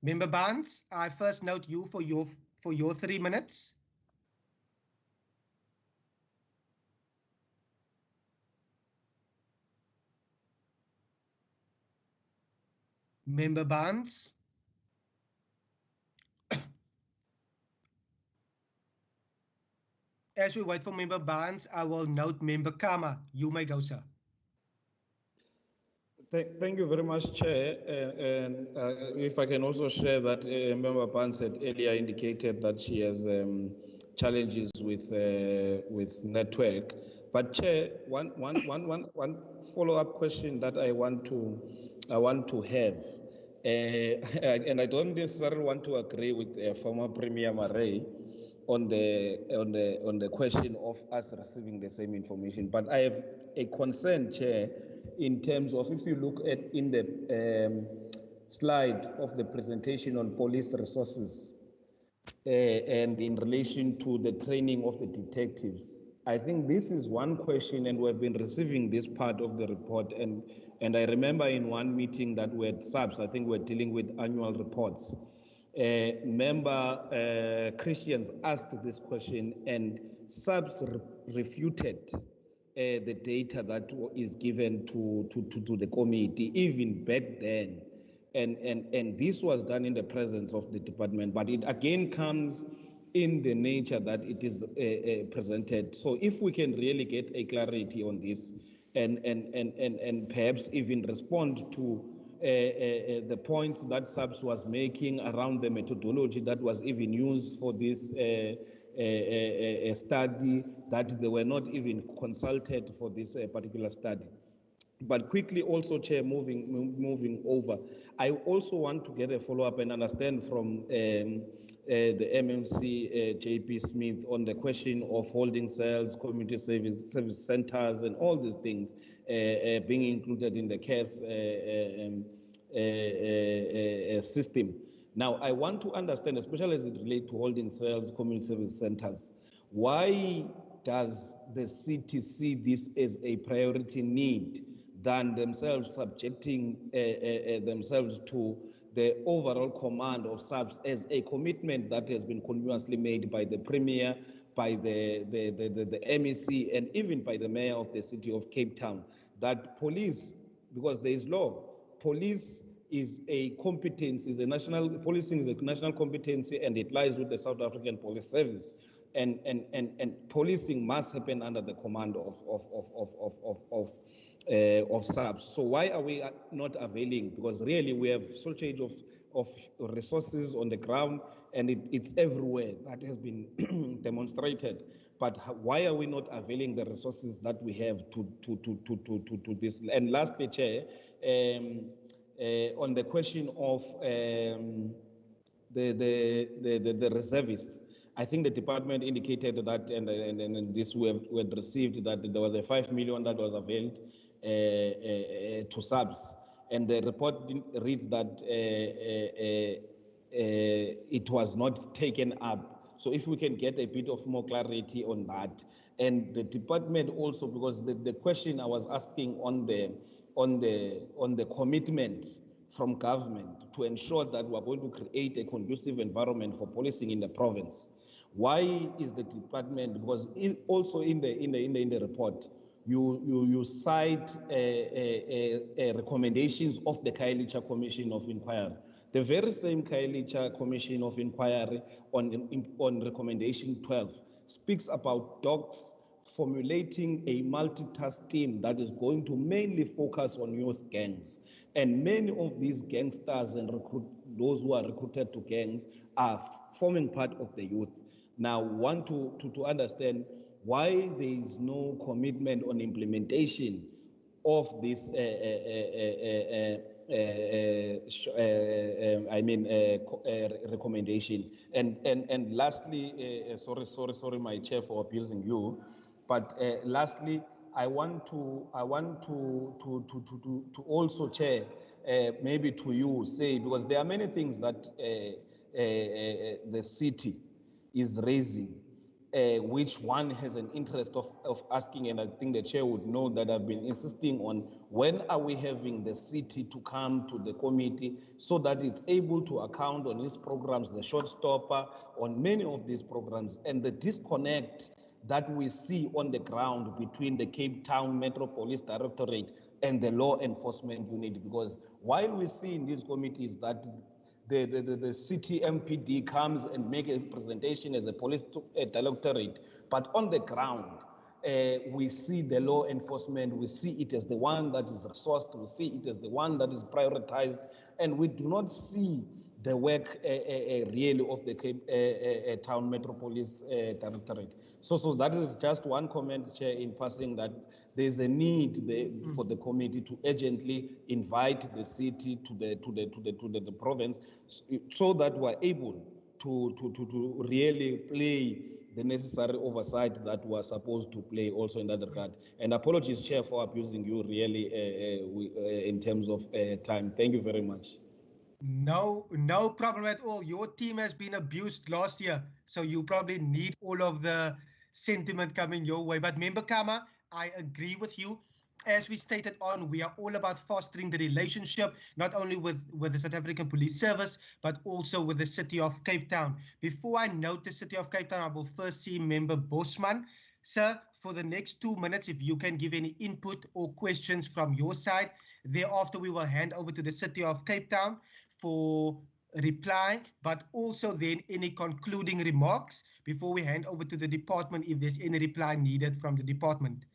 Member Barnes, I first note you for your for your 3 minutes. Member Barnes. As we wait for Member Barnes, I will note Member Kama. You may go, sir. Thank you very much, Chair. And if I can also share that Member Barnes had earlier indicated that she has challenges with network. But Chair, one follow-up question that I want to have, and I don't necessarily want to agree with former Premier Marais on the question of us receiving the same information, but I have a concern, Chair, in terms of if you look at in the slide of the presentation on police resources and in relation to the training of the detectives. I think this is one question, and we've been receiving this part of the report, and I remember in one meeting that we had Sapps, I think we're dealing with annual reports. Member Christians asked this question, and Sapps refuted the data that is given to the committee, even back then. And this was done in the presence of the department, but it again comes in the nature that it is presented. So if we can really get a clarity on this and perhaps even respond to the points that Sapps was making around the methodology that was even used for this study, that they were not even consulted for this particular study. But quickly also, Chair, moving over, I also want to get a follow-up and understand from the MMC, JP Smith, on the question of holding cells, community service centers, and all these things being included in the CARES system. Now, I want to understand, especially as it relates to holding cells, community service centers, why does the city see this as a priority need than themselves subjecting themselves to the overall command of Sapps as a commitment that has been continuously made by the Premier, by the MEC, and even by the Mayor of the City of Cape Town, that police, because there is law, police is a competence, policing is a national competency, and it lies with the South African Police Service. And policing must happen under the command of Sapps. So why are we not availing? Because really we have shortage of resources on the ground, and it's everywhere. That has been demonstrated. But why are we not availing the resources that we have to this? And lastly, Chair, on the question of the reservists, I think the department indicated that, and this we had received, that there was a 5 million that was availed to Sapps, and the report reads that it was not taken up. So if we can get a bit of more clarity on that, and the department also, because the question I was asking on the commitment from government to ensure that we are going to create a conducive environment for policing in the province. Why is the department? Because also in the report, you cite recommendations of the Khayelitsha Commission of Inquiry. The very same Khayelitsha Commission of Inquiry on recommendation 12 speaks about docs formulating a multitask team that is going to mainly focus on youth gangs. And many of these gangsters and those who are recruited to gangs are forming part of the youth. Now, want to understand why there is no commitment on implementation of this recommendation. And lastly, sorry, my chair, for abusing you, but lastly, I want to also, Chair, maybe to you say, because there are many things that the city is raising which one has an interest of asking, and I think the chair would know that I've been insisting on when are we having the city to come to the committee so that it's able to account on its programs, the showstopper, on many of these programs, and the disconnect that we see on the ground between the Cape Town Metropolis Directorate and the law enforcement unit, because while we see in these committees that the city MPD comes and make a presentation as a police directorate, but on the ground, we see the law enforcement, we see it as the one that is resourced, we see it as the one that is prioritized, and we do not see the work really of the Cape Town Metropolis Directorate. So that is just one comment, Chair, in passing, that there's a need for the committee to urgently invite the city to the province, so that we're able to really play the necessary oversight that we're supposed to play also in that regard. And apologies, Chair, for abusing you really in terms of time. Thank you very much. No problem at all. Your team has been abused last year, so you probably need all of the sentiment coming your way. But Member Kama, I agree with you. As we stated on, we are all about fostering the relationship, not only with the South African Police Service, but also with the City of Cape Town. Before I note the City of Cape Town, I will first see Member Bosman. Sir, for the next 2 minutes, if you can give any input or questions from your side. Thereafter, we will hand over to the City of Cape Town for reply, but also then any concluding remarks before we hand over to the department if there's any reply needed from the department.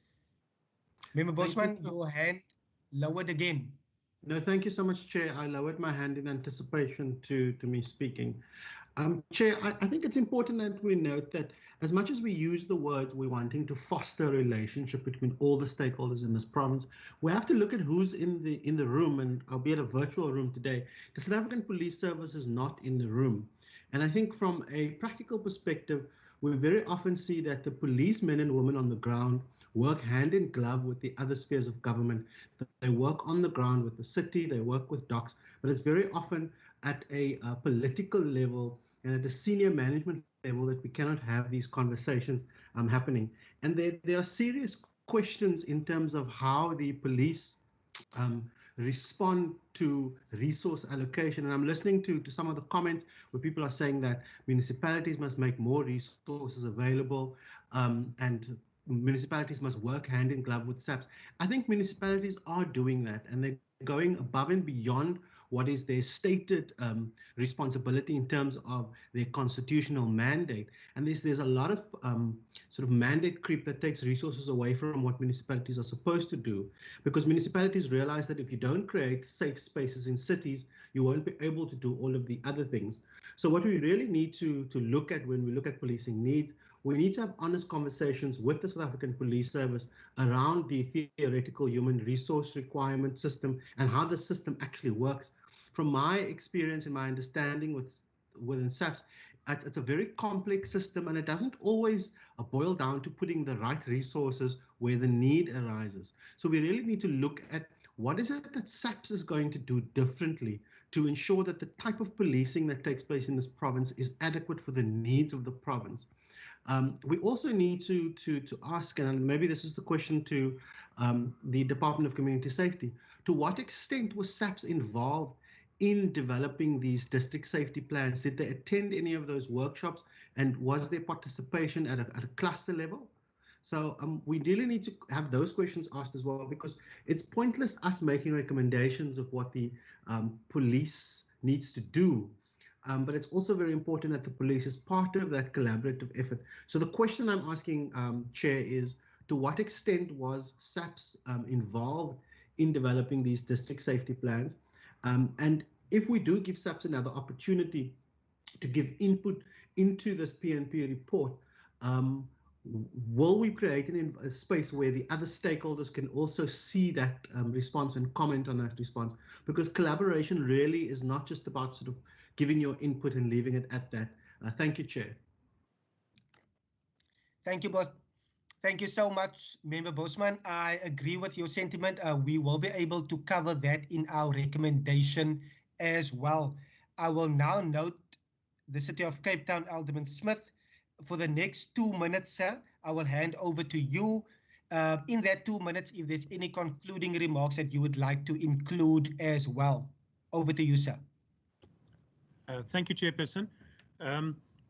Member Bosman, your hand lowered again. No, thank you so much, Chair. I lowered my hand in anticipation to me speaking. Chair, I think it's important that we note that as much as we use the words we're wanting to foster a relationship between all the stakeholders in this province, we have to look at who's in the room, and albeit a virtual room today, the South African Police Service is not in the room. And I think from a practical perspective, we very often see that the policemen and women on the ground work hand in glove with the other spheres of government. They work on the ground with the city, they work with docs, but it's very often at a political level and at a senior management level that we cannot have these conversations happening. And there are serious questions in terms of how the police respond to resource allocation. And I'm listening to some of the comments where people are saying that municipalities must make more resources available and municipalities must work hand in glove with SAPS. I think municipalities are doing that, and they're going above and beyond what is their stated responsibility in terms of their constitutional mandate. And there's a lot of sort of mandate creep that takes resources away from what municipalities are supposed to do, because municipalities realize that if you don't create safe spaces in cities, you won't be able to do all of the other things. So what we really need to look at when we look at policing needs, we need to have honest conversations with the South African Police Service around the theoretical human resource requirement system and how the system actually works. From my experience and my understanding within SAPS, it's a very complex system, and it doesn't always boil down to putting the right resources where the need arises. So we really need to look at what is it that SAPS is going to do differently to ensure that the type of policing that takes place in this province is adequate for the needs of the province. We also need to ask, and maybe this is the question to the Department of Community Safety, to what extent was SAPS involved in developing these district safety plans? Did they attend any of those workshops, and was their participation at a cluster level? So we really need to have those questions asked as well, because it's pointless us making recommendations of what the police needs to do. But it's also very important that the police is part of that collaborative effort. So the question I'm asking, Chair, is to what extent was SAPS involved in developing these district safety plans? And if we do give SAPS another opportunity to give input into this PNP report, will we create a space where the other stakeholders can also see that response and comment on that response? Because collaboration really is not just about sort of giving your input and leaving it at that. Thank you, Chair. Thank you, boss. Thank you so much, Member Bosman. I agree with your sentiment. We will be able to cover that in our recommendation as well. I will now note the City of Cape Town, Alderman Smith, for the next 2 minutes, sir, I will hand over to you. In that 2 minutes, if there's any concluding remarks that you would like to include as well. Over to you, sir. Thank you, Chairperson.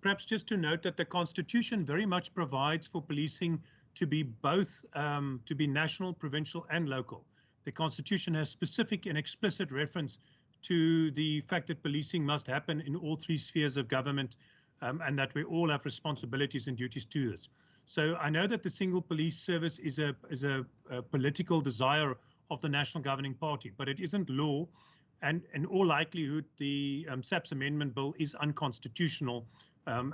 Perhaps just to note that the Constitution very much provides for policing to be both, to be national, provincial and local. The Constitution has specific and explicit reference to the fact that policing must happen in all three spheres of government, and that we all have responsibilities and duties to this. So I know that the single police service is a political desire of the National Governing Party, but it isn't law. And in all likelihood, the Sapps Amendment Bill is unconstitutional, and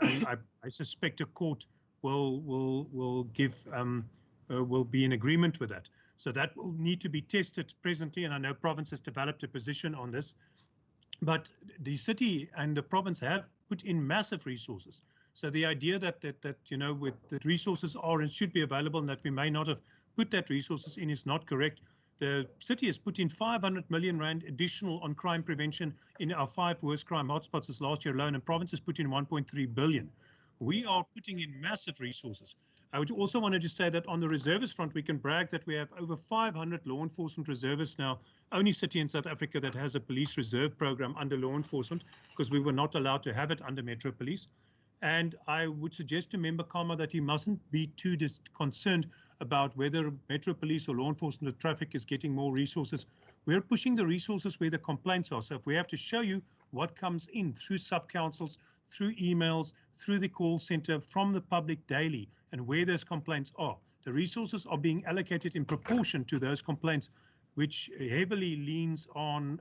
I suspect a court will be in agreement with that. So that will need to be tested presently, and I know province has developed a position on this. But the city and the province have put in massive resources. So the idea that you know, with the resources are and should be available, and that we may not have put that resources in is not correct. The city has put in 500 million rand additional on crime prevention in our 5 worst crime hotspots this last year alone, and province has put in 1.3 billion. We are putting in massive resources. I would also want to just say that on the reservist front, we can brag that we have over 500 law enforcement reservists now, only city in South Africa that has a police reserve program under law enforcement, because we were not allowed to have it under Metro Police. And I would suggest to Member Kama that he mustn't be too concerned about whether Metro Police or law enforcement or traffic is getting more resources. We're pushing the resources where the complaints are. So if we have to show you what comes in through sub-councils, through emails, through the call center, from the public daily, and where those complaints are, the resources are being allocated in proportion to those complaints, which heavily leans on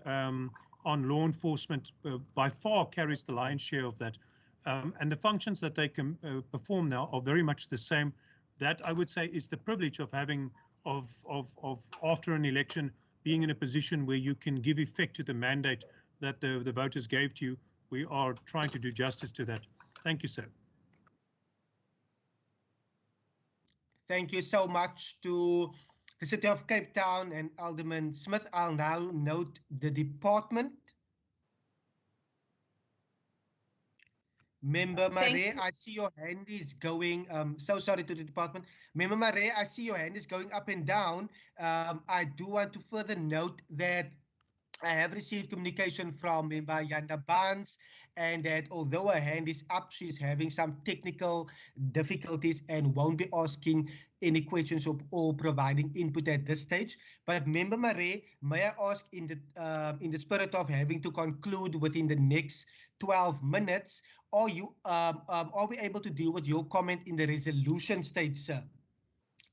law enforcement, by far carries the lion's share of that. And the functions that they can perform now are very much the same. That, I would say, is the privilege of having, after an election, being in a position where you can give effect to the mandate that the voters gave to you. We are trying to do justice to that. Thank you, sir. Thank you so much to the City of Cape Town and Alderman Smith. I'll now note the department. Member Marais, I see your hand is going, so sorry to the department. Member Marais, I see your hand is going up and down. I do want to further note that I have received communication from Member Yanda Barnes, and that although her hand is up, she's having some technical difficulties and won't be asking any questions or providing input at this stage. But Member Marais, may I ask, in the spirit of having to conclude within the next 12 minutes, are we able to deal with your comment in the resolution stage, sir?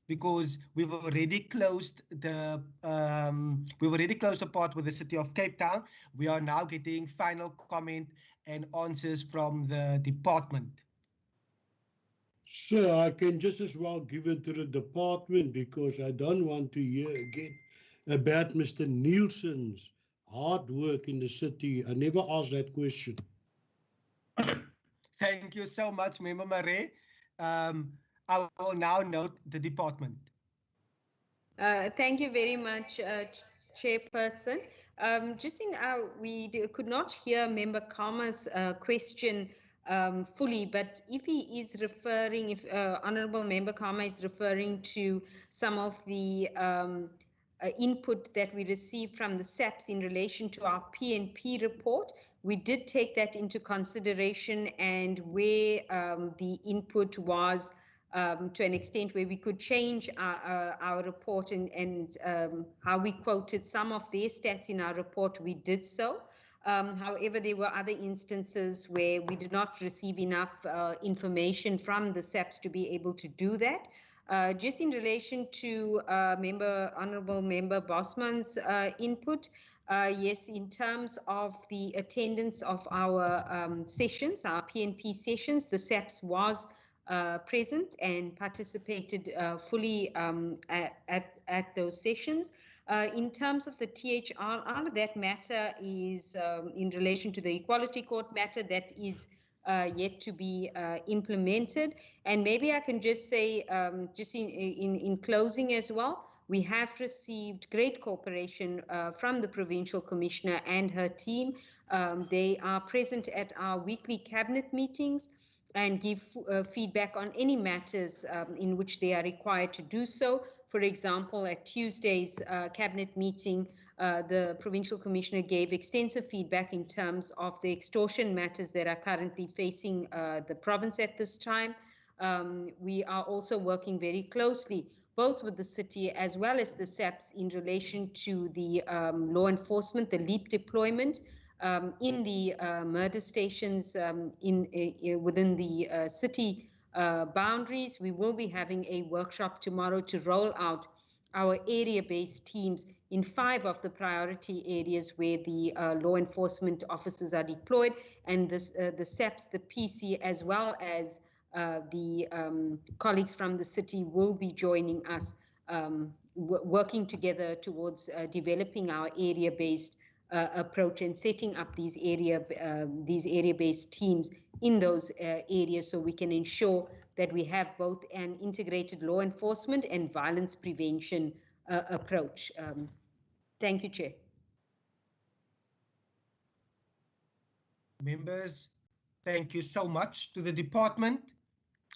Because we've already closed the part with the City of Cape Town. We are now getting final comment and answers from the department. Sir, I can just as well give it to the department, because I don't want to hear again about Mr. Nielsen's hard work in the city. I never asked that question. Thank you so much, Member Marais. I will now note the department. Thank you very much, Chairperson. We could not hear Member Kama's question fully, but if he is referring, if Honourable Member Kama is referring to some of the input that we received from the SAPS in relation to our PNP report, we did take that into consideration, and where the input was to an extent where we could change our report and how we quoted some of their stats in our report, we did so. However, there were other instances where we did not receive enough information from the SAPS to be able to do that. Just in relation to Honourable Member Bosman's input, yes, in terms of the attendance of our sessions, our PNP sessions, the SAPS was present and participated fully at those sessions. In terms of the THRR, that matter is in relation to the Equality Court matter that is yet to be implemented. And maybe I can just say, just in closing as well, we have received great cooperation from the Provincial Commissioner and her team. They are present at our weekly cabinet meetings. and give feedback on any matters in which they are required to do so. For example, at Tuesday's cabinet meeting, the Provincial Commissioner gave extensive feedback in terms of the extortion matters that are currently facing the province at this time. We are also working very closely both with the city as well as the Sapps in relation to the law enforcement, the LEAP deployment in the murder stations within the city boundaries. We will be having a workshop tomorrow to roll out our area-based teams in 5 of the priority areas where the law enforcement officers are deployed, and this, the SAPS, the PC, as well as the colleagues from the city will be joining us, working together towards developing our area-based approach and setting up these area-based teams in those areas, so we can ensure that we have both an integrated law enforcement and violence prevention approach. Thank you, Chair. Members, thank you so much. To the department,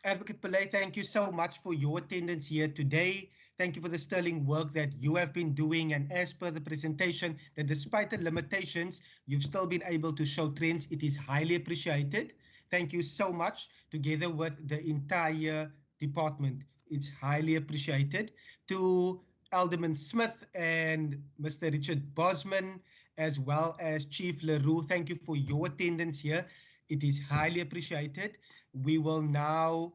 Advocate Pillay, thank you so much for your attendance here today. Thank you for the sterling work that you have been doing, and as per the presentation, that despite the limitations, you've still been able to show trends. It is highly appreciated. Thank you so much, together with the entire department. It's highly appreciated. To Alderman Smith and Mr. Richard Bosman, as well as Chief Leroux, thank you for your attendance here. It is highly appreciated. We will now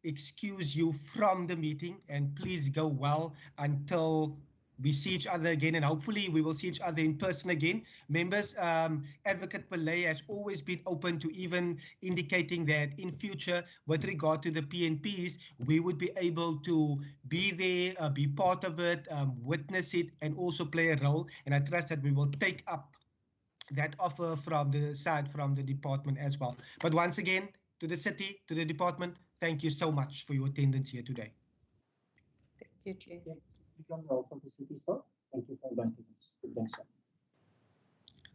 excuse you from the meeting, and please go well until we see each other again, and hopefully we will see each other in person again. Members, Advocate Pillay has always been open to even indicating that in future, with regard to the PNPs, we would be able to be there, be part of it, witness it, and also play a role. And I trust that we will take up that offer from the side, from the department as well. But once again, to the city, to the department, thank you so much for your attendance here today. Thank you, Chair. Welcome to City, sir. Thank you for inviting us. Good, sir.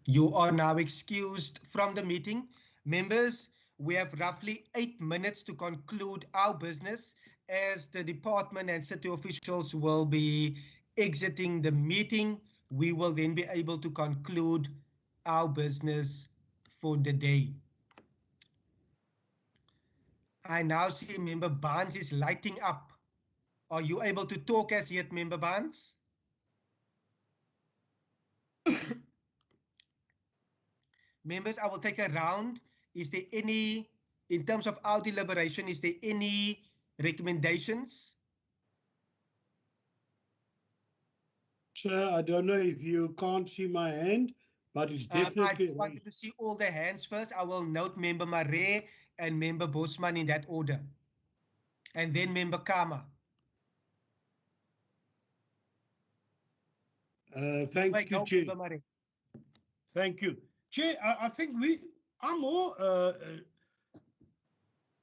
You are now excused from the meeting. Members, we have roughly 8 minutes to conclude our business, as the department and city officials will be exiting the meeting. We will then be able to conclude our business for the day. I now see Member Barnes is lighting up. Are you able to talk as yet, Member Barnes? Members, I will take a round. Is there any, in terms of our deliberation, is there any recommendations? Sir, I don't know if you can't see my hand, but it's definitely. I just wanted to see all the hands first. I will note Member Marais and Member Bosman in that order. And then Member Kama. Thank you, Chair. Thank you. Chair, I think I'm more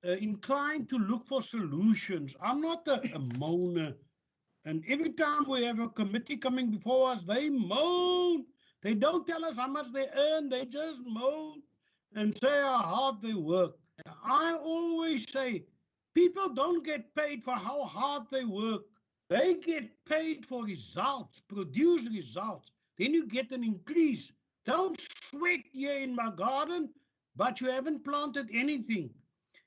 inclined to look for solutions. I'm not a moaner. And every time we have a committee coming before us, they moan. They don't tell us how much they earn. They just moan and say how hard they work. I always say, people don't get paid for how hard they work. They get paid for results, produce results. Then you get an increase. Don't sweat here in my garden, but you haven't planted anything.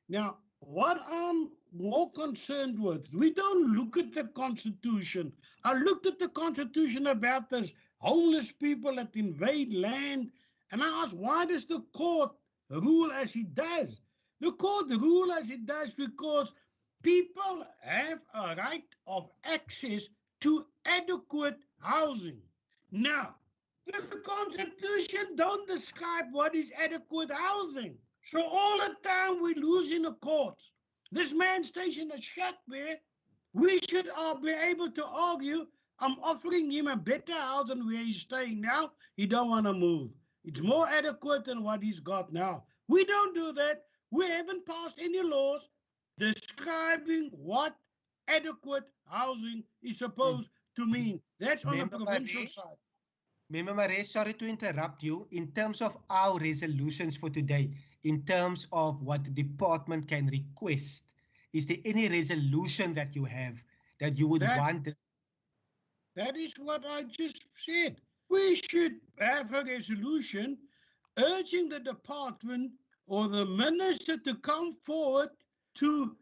Now, what I'm more concerned with, we don't look at the Constitution. I looked at the Constitution about this homeless people that invade land, and I asked, why does the court rule as it does? The court rule as it does because people have a right of access to adequate housing. Now, the Constitution don't describe what is adequate housing. So all the time we lose in the courts. This man stationed a shack there. We should be able to argue, I'm offering him a better house than where he's staying now. He don't want to move. It's more adequate than what he's got now. We don't do that. We haven't passed any laws describing what adequate housing is supposed to mean. That's on the provincial side. Member Marais, sorry to interrupt you. In terms of our resolutions for today, in terms of what the department can request, is there any resolution that you have that you would want? That is what I just said. We should have a resolution urging the department or the minister to come forward to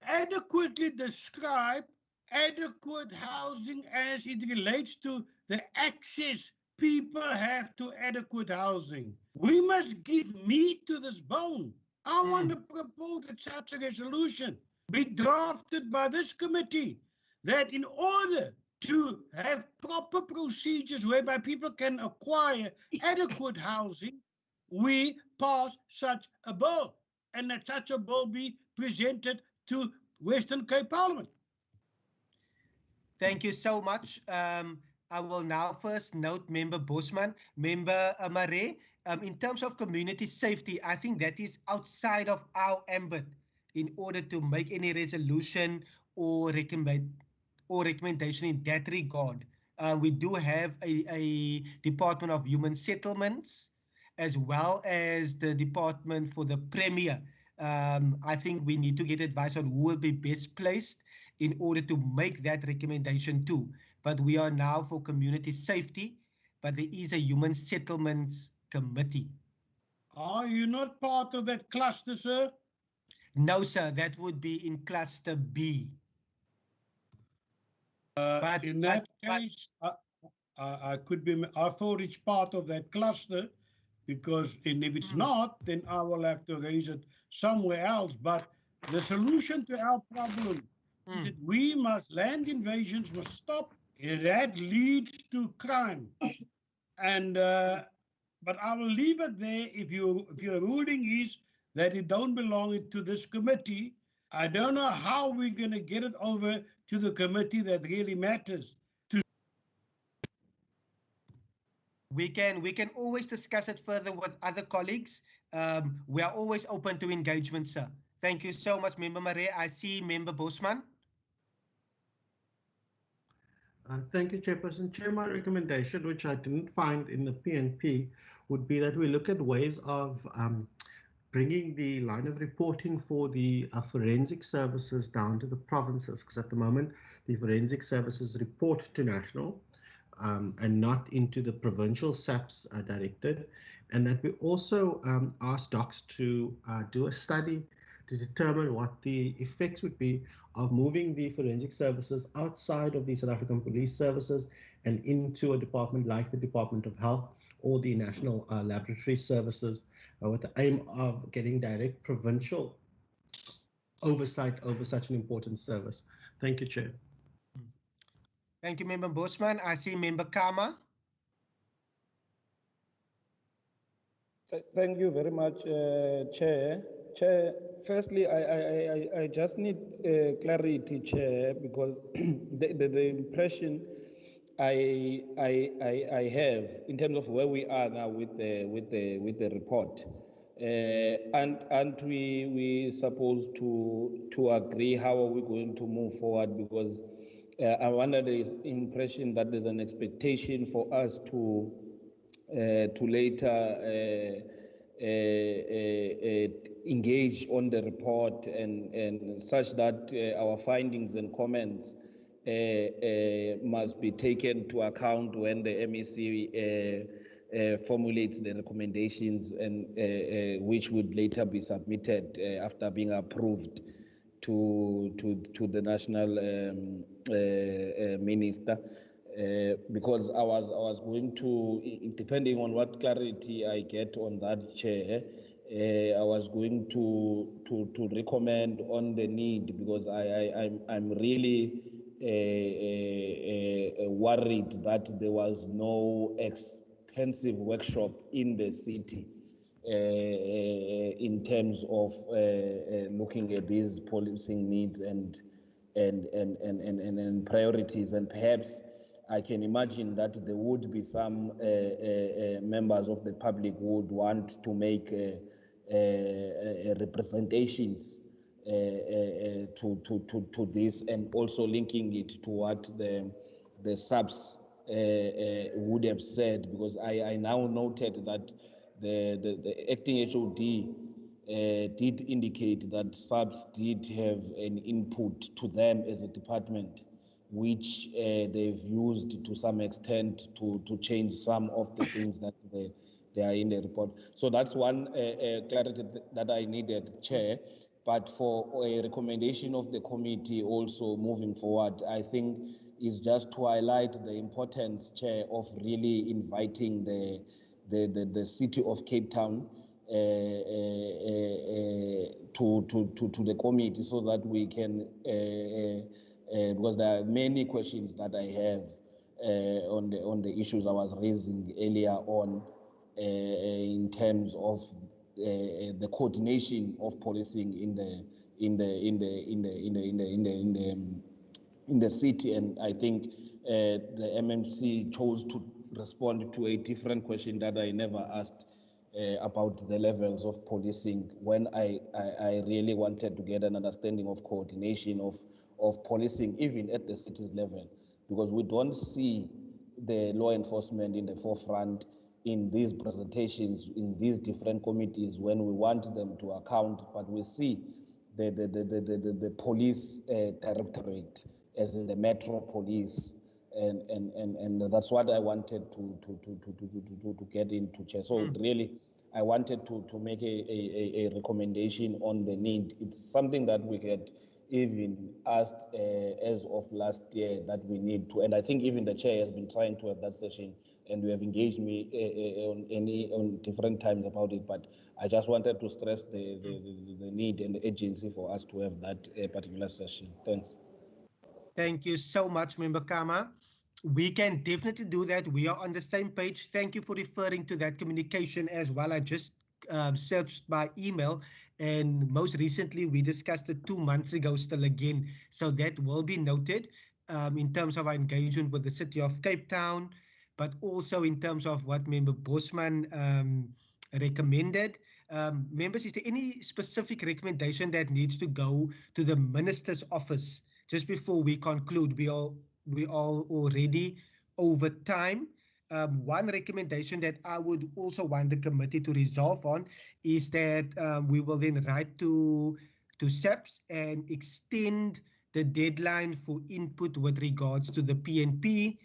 adequately describe adequate housing as it relates to the access people have to adequate housing. We must give meat to this bone. I want to propose that such a resolution be drafted by this committee, that in order to have proper procedures whereby people can acquire adequate housing, we pass such a bill, and that such a bill be presented to Western Cape Parliament. Thank you so much. I will now first note Member Bosman, Member Marais. In terms of community safety, I think that is outside of our ambit in order to make any resolution or recommendation in that regard. We do have a Department of Human Settlements, as well as the Department for the Premier. I think we need to get advice on who will be best placed in order to make that recommendation too. But we are now for community safety, but there is a Human Settlements Committee. Are you not part of that cluster, sir? No, sir, that would be in Cluster B. In that case, I could be, I thought it's part of that cluster, because if it's not, then I will have to raise it somewhere else. But the solution to our problem is that land invasions must stop. That leads to crime. And but I will leave it there. If your ruling is that it don't belong to this committee, I don't know how we're going to get it over to the committee that really matters. We can always discuss it further with other colleagues. We are always open to engagement, sir. Thank you so much, Member Marais. I see Member Bosman. Thank you, Chairperson. Chair, my recommendation, which I didn't find in the PNP, would be that we look at ways of bringing the line of reporting for the forensic services down to the provinces, because at the moment, the forensic services report to national and not into the provincial Sapps directed, and that we also ask docs to do a study to determine what the effects would be of moving the forensic services outside of the South African Police Services and into a department like the Department of Health or the National Laboratory Services, with the aim of getting direct provincial oversight over such an important service. Thank you, Chair. Thank you, Member Bosman. I see Member Kama. Thank you very much, Chair. Chair, firstly, I just need clarity, Chair, because the impression I have in terms of where we are now with the report, and we supposed to agree how are we going to move forward, because I'm under the impression that there's an expectation for us to later engage on the report and such that our findings and comments must be taken to account when the MEC formulates the recommendations, and which would later be submitted after being approved to the national minister. Because I was going to, depending on what clarity I get on that, Chair, I was going to recommend on the need, because I'm really worried that there was no extensive workshop in the city in terms of looking at these policing needs and priorities, and perhaps I can imagine that there would be some members of the public who would want to make representations to this, and also linking it to what the Sapps would have said, because I now noted that the acting HOD did indicate that Sapps did have an input to them as a department, which they've used to some extent to change some of the things that they are in the report. So that's one clarity that I needed, Chair. But for a recommendation of the committee also moving forward, I think is just to highlight the importance, Chair, of really inviting the city of Cape Town to the committee, so that we can, because there are many questions that I have on the issues I was raising earlier on in terms of the coordination of policing in the city. And I think the MMC chose to respond to a different question that I never asked about the levels of policing, when I really wanted to get an understanding of coordination of policing even at the city's level, because we don't see the law enforcement in the forefront in these presentations, in these different committees, when we want them to account, but we see the police directorate, as in the Metro Police, and that's what I wanted to get into, Chair. So really, I wanted to make a recommendation on the need. It's something that we had even asked as of last year that we need to, and I think even the Chair has been trying to have that session, and we have engaged me on different times about it, but I just wanted to stress the need and the urgency for us to have that particular session. Thanks. Thank you so much, Member Kama. We can definitely do that. We are on the same page. Thank you for referring to that communication as well. I just searched by email, and most recently we discussed it 2 months ago still again. So that will be noted in terms of our engagement with the City of Cape Town, but also in terms of what Member Bosman recommended. Members, is there any specific recommendation that needs to go to the Minister's office? Just before we conclude, we are already over time. One recommendation that I would also want the committee to resolve on is that we will then write to Sapps and extend the deadline for input with regards to the PNP,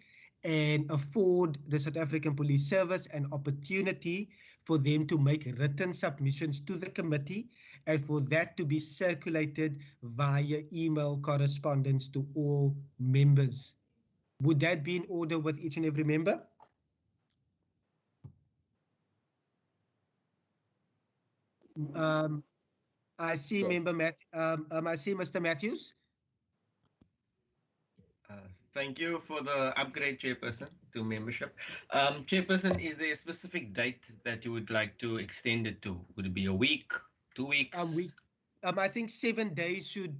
and afford the South African Police Service an opportunity for them to make written submissions to the committee, and for that to be circulated via email correspondence to all members. Would that be in order with each and every member? I see Member I see Mr. Matthews. Thank you for the upgrade, Chairperson, to membership. Chairperson, is there a specific date that you would like to extend it to? Would it be a week, 2 weeks? I think 7 days should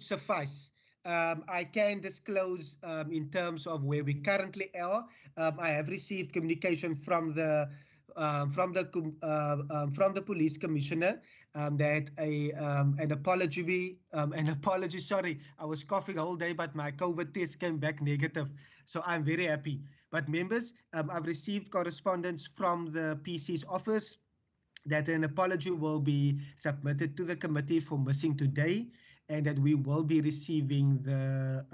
suffice. I can disclose in terms of where we currently are. I have received communication from the police commissioner that an apology. Sorry, I was coughing all day, but my COVID test came back negative, so I'm very happy. But members, I've received correspondence from the PC's office that an apology will be submitted to the committee for missing today, and that we will be receiving the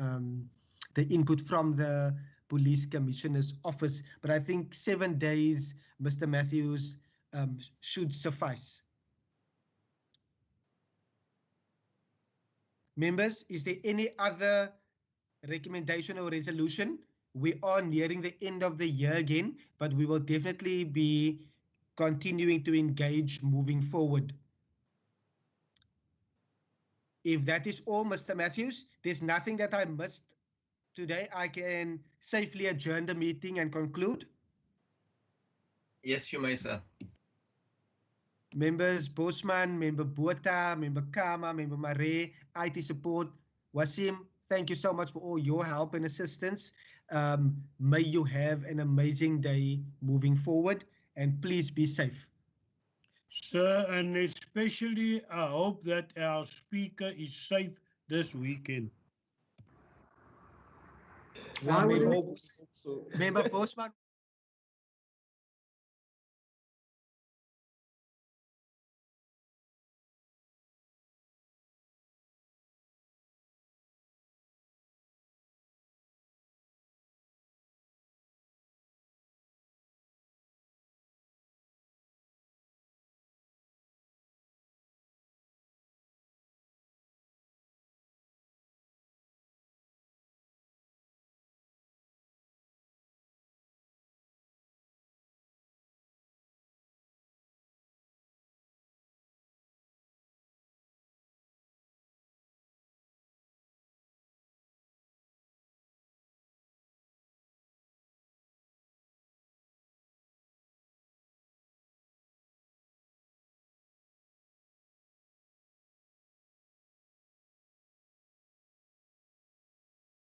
input from the police commissioner's office. But I think 7 days, Mr. Matthews, should suffice. Members, is there any other recommendation or resolution? We are nearing the end of the year again, but we will definitely be continuing to engage moving forward. If that is all, Mr. Matthews, there's nothing that I missed today. I can safely adjourn the meeting and conclude. Yes, you may, sir. Members Bosman, Member Botha, Member Kama, Member Mare, IT support, Wasim, thank you so much for all your help and assistance. May you have an amazing day moving forward, and please be safe. Sir, and especially I hope that our speaker is safe this weekend. Why would Member, we? So Member Bosman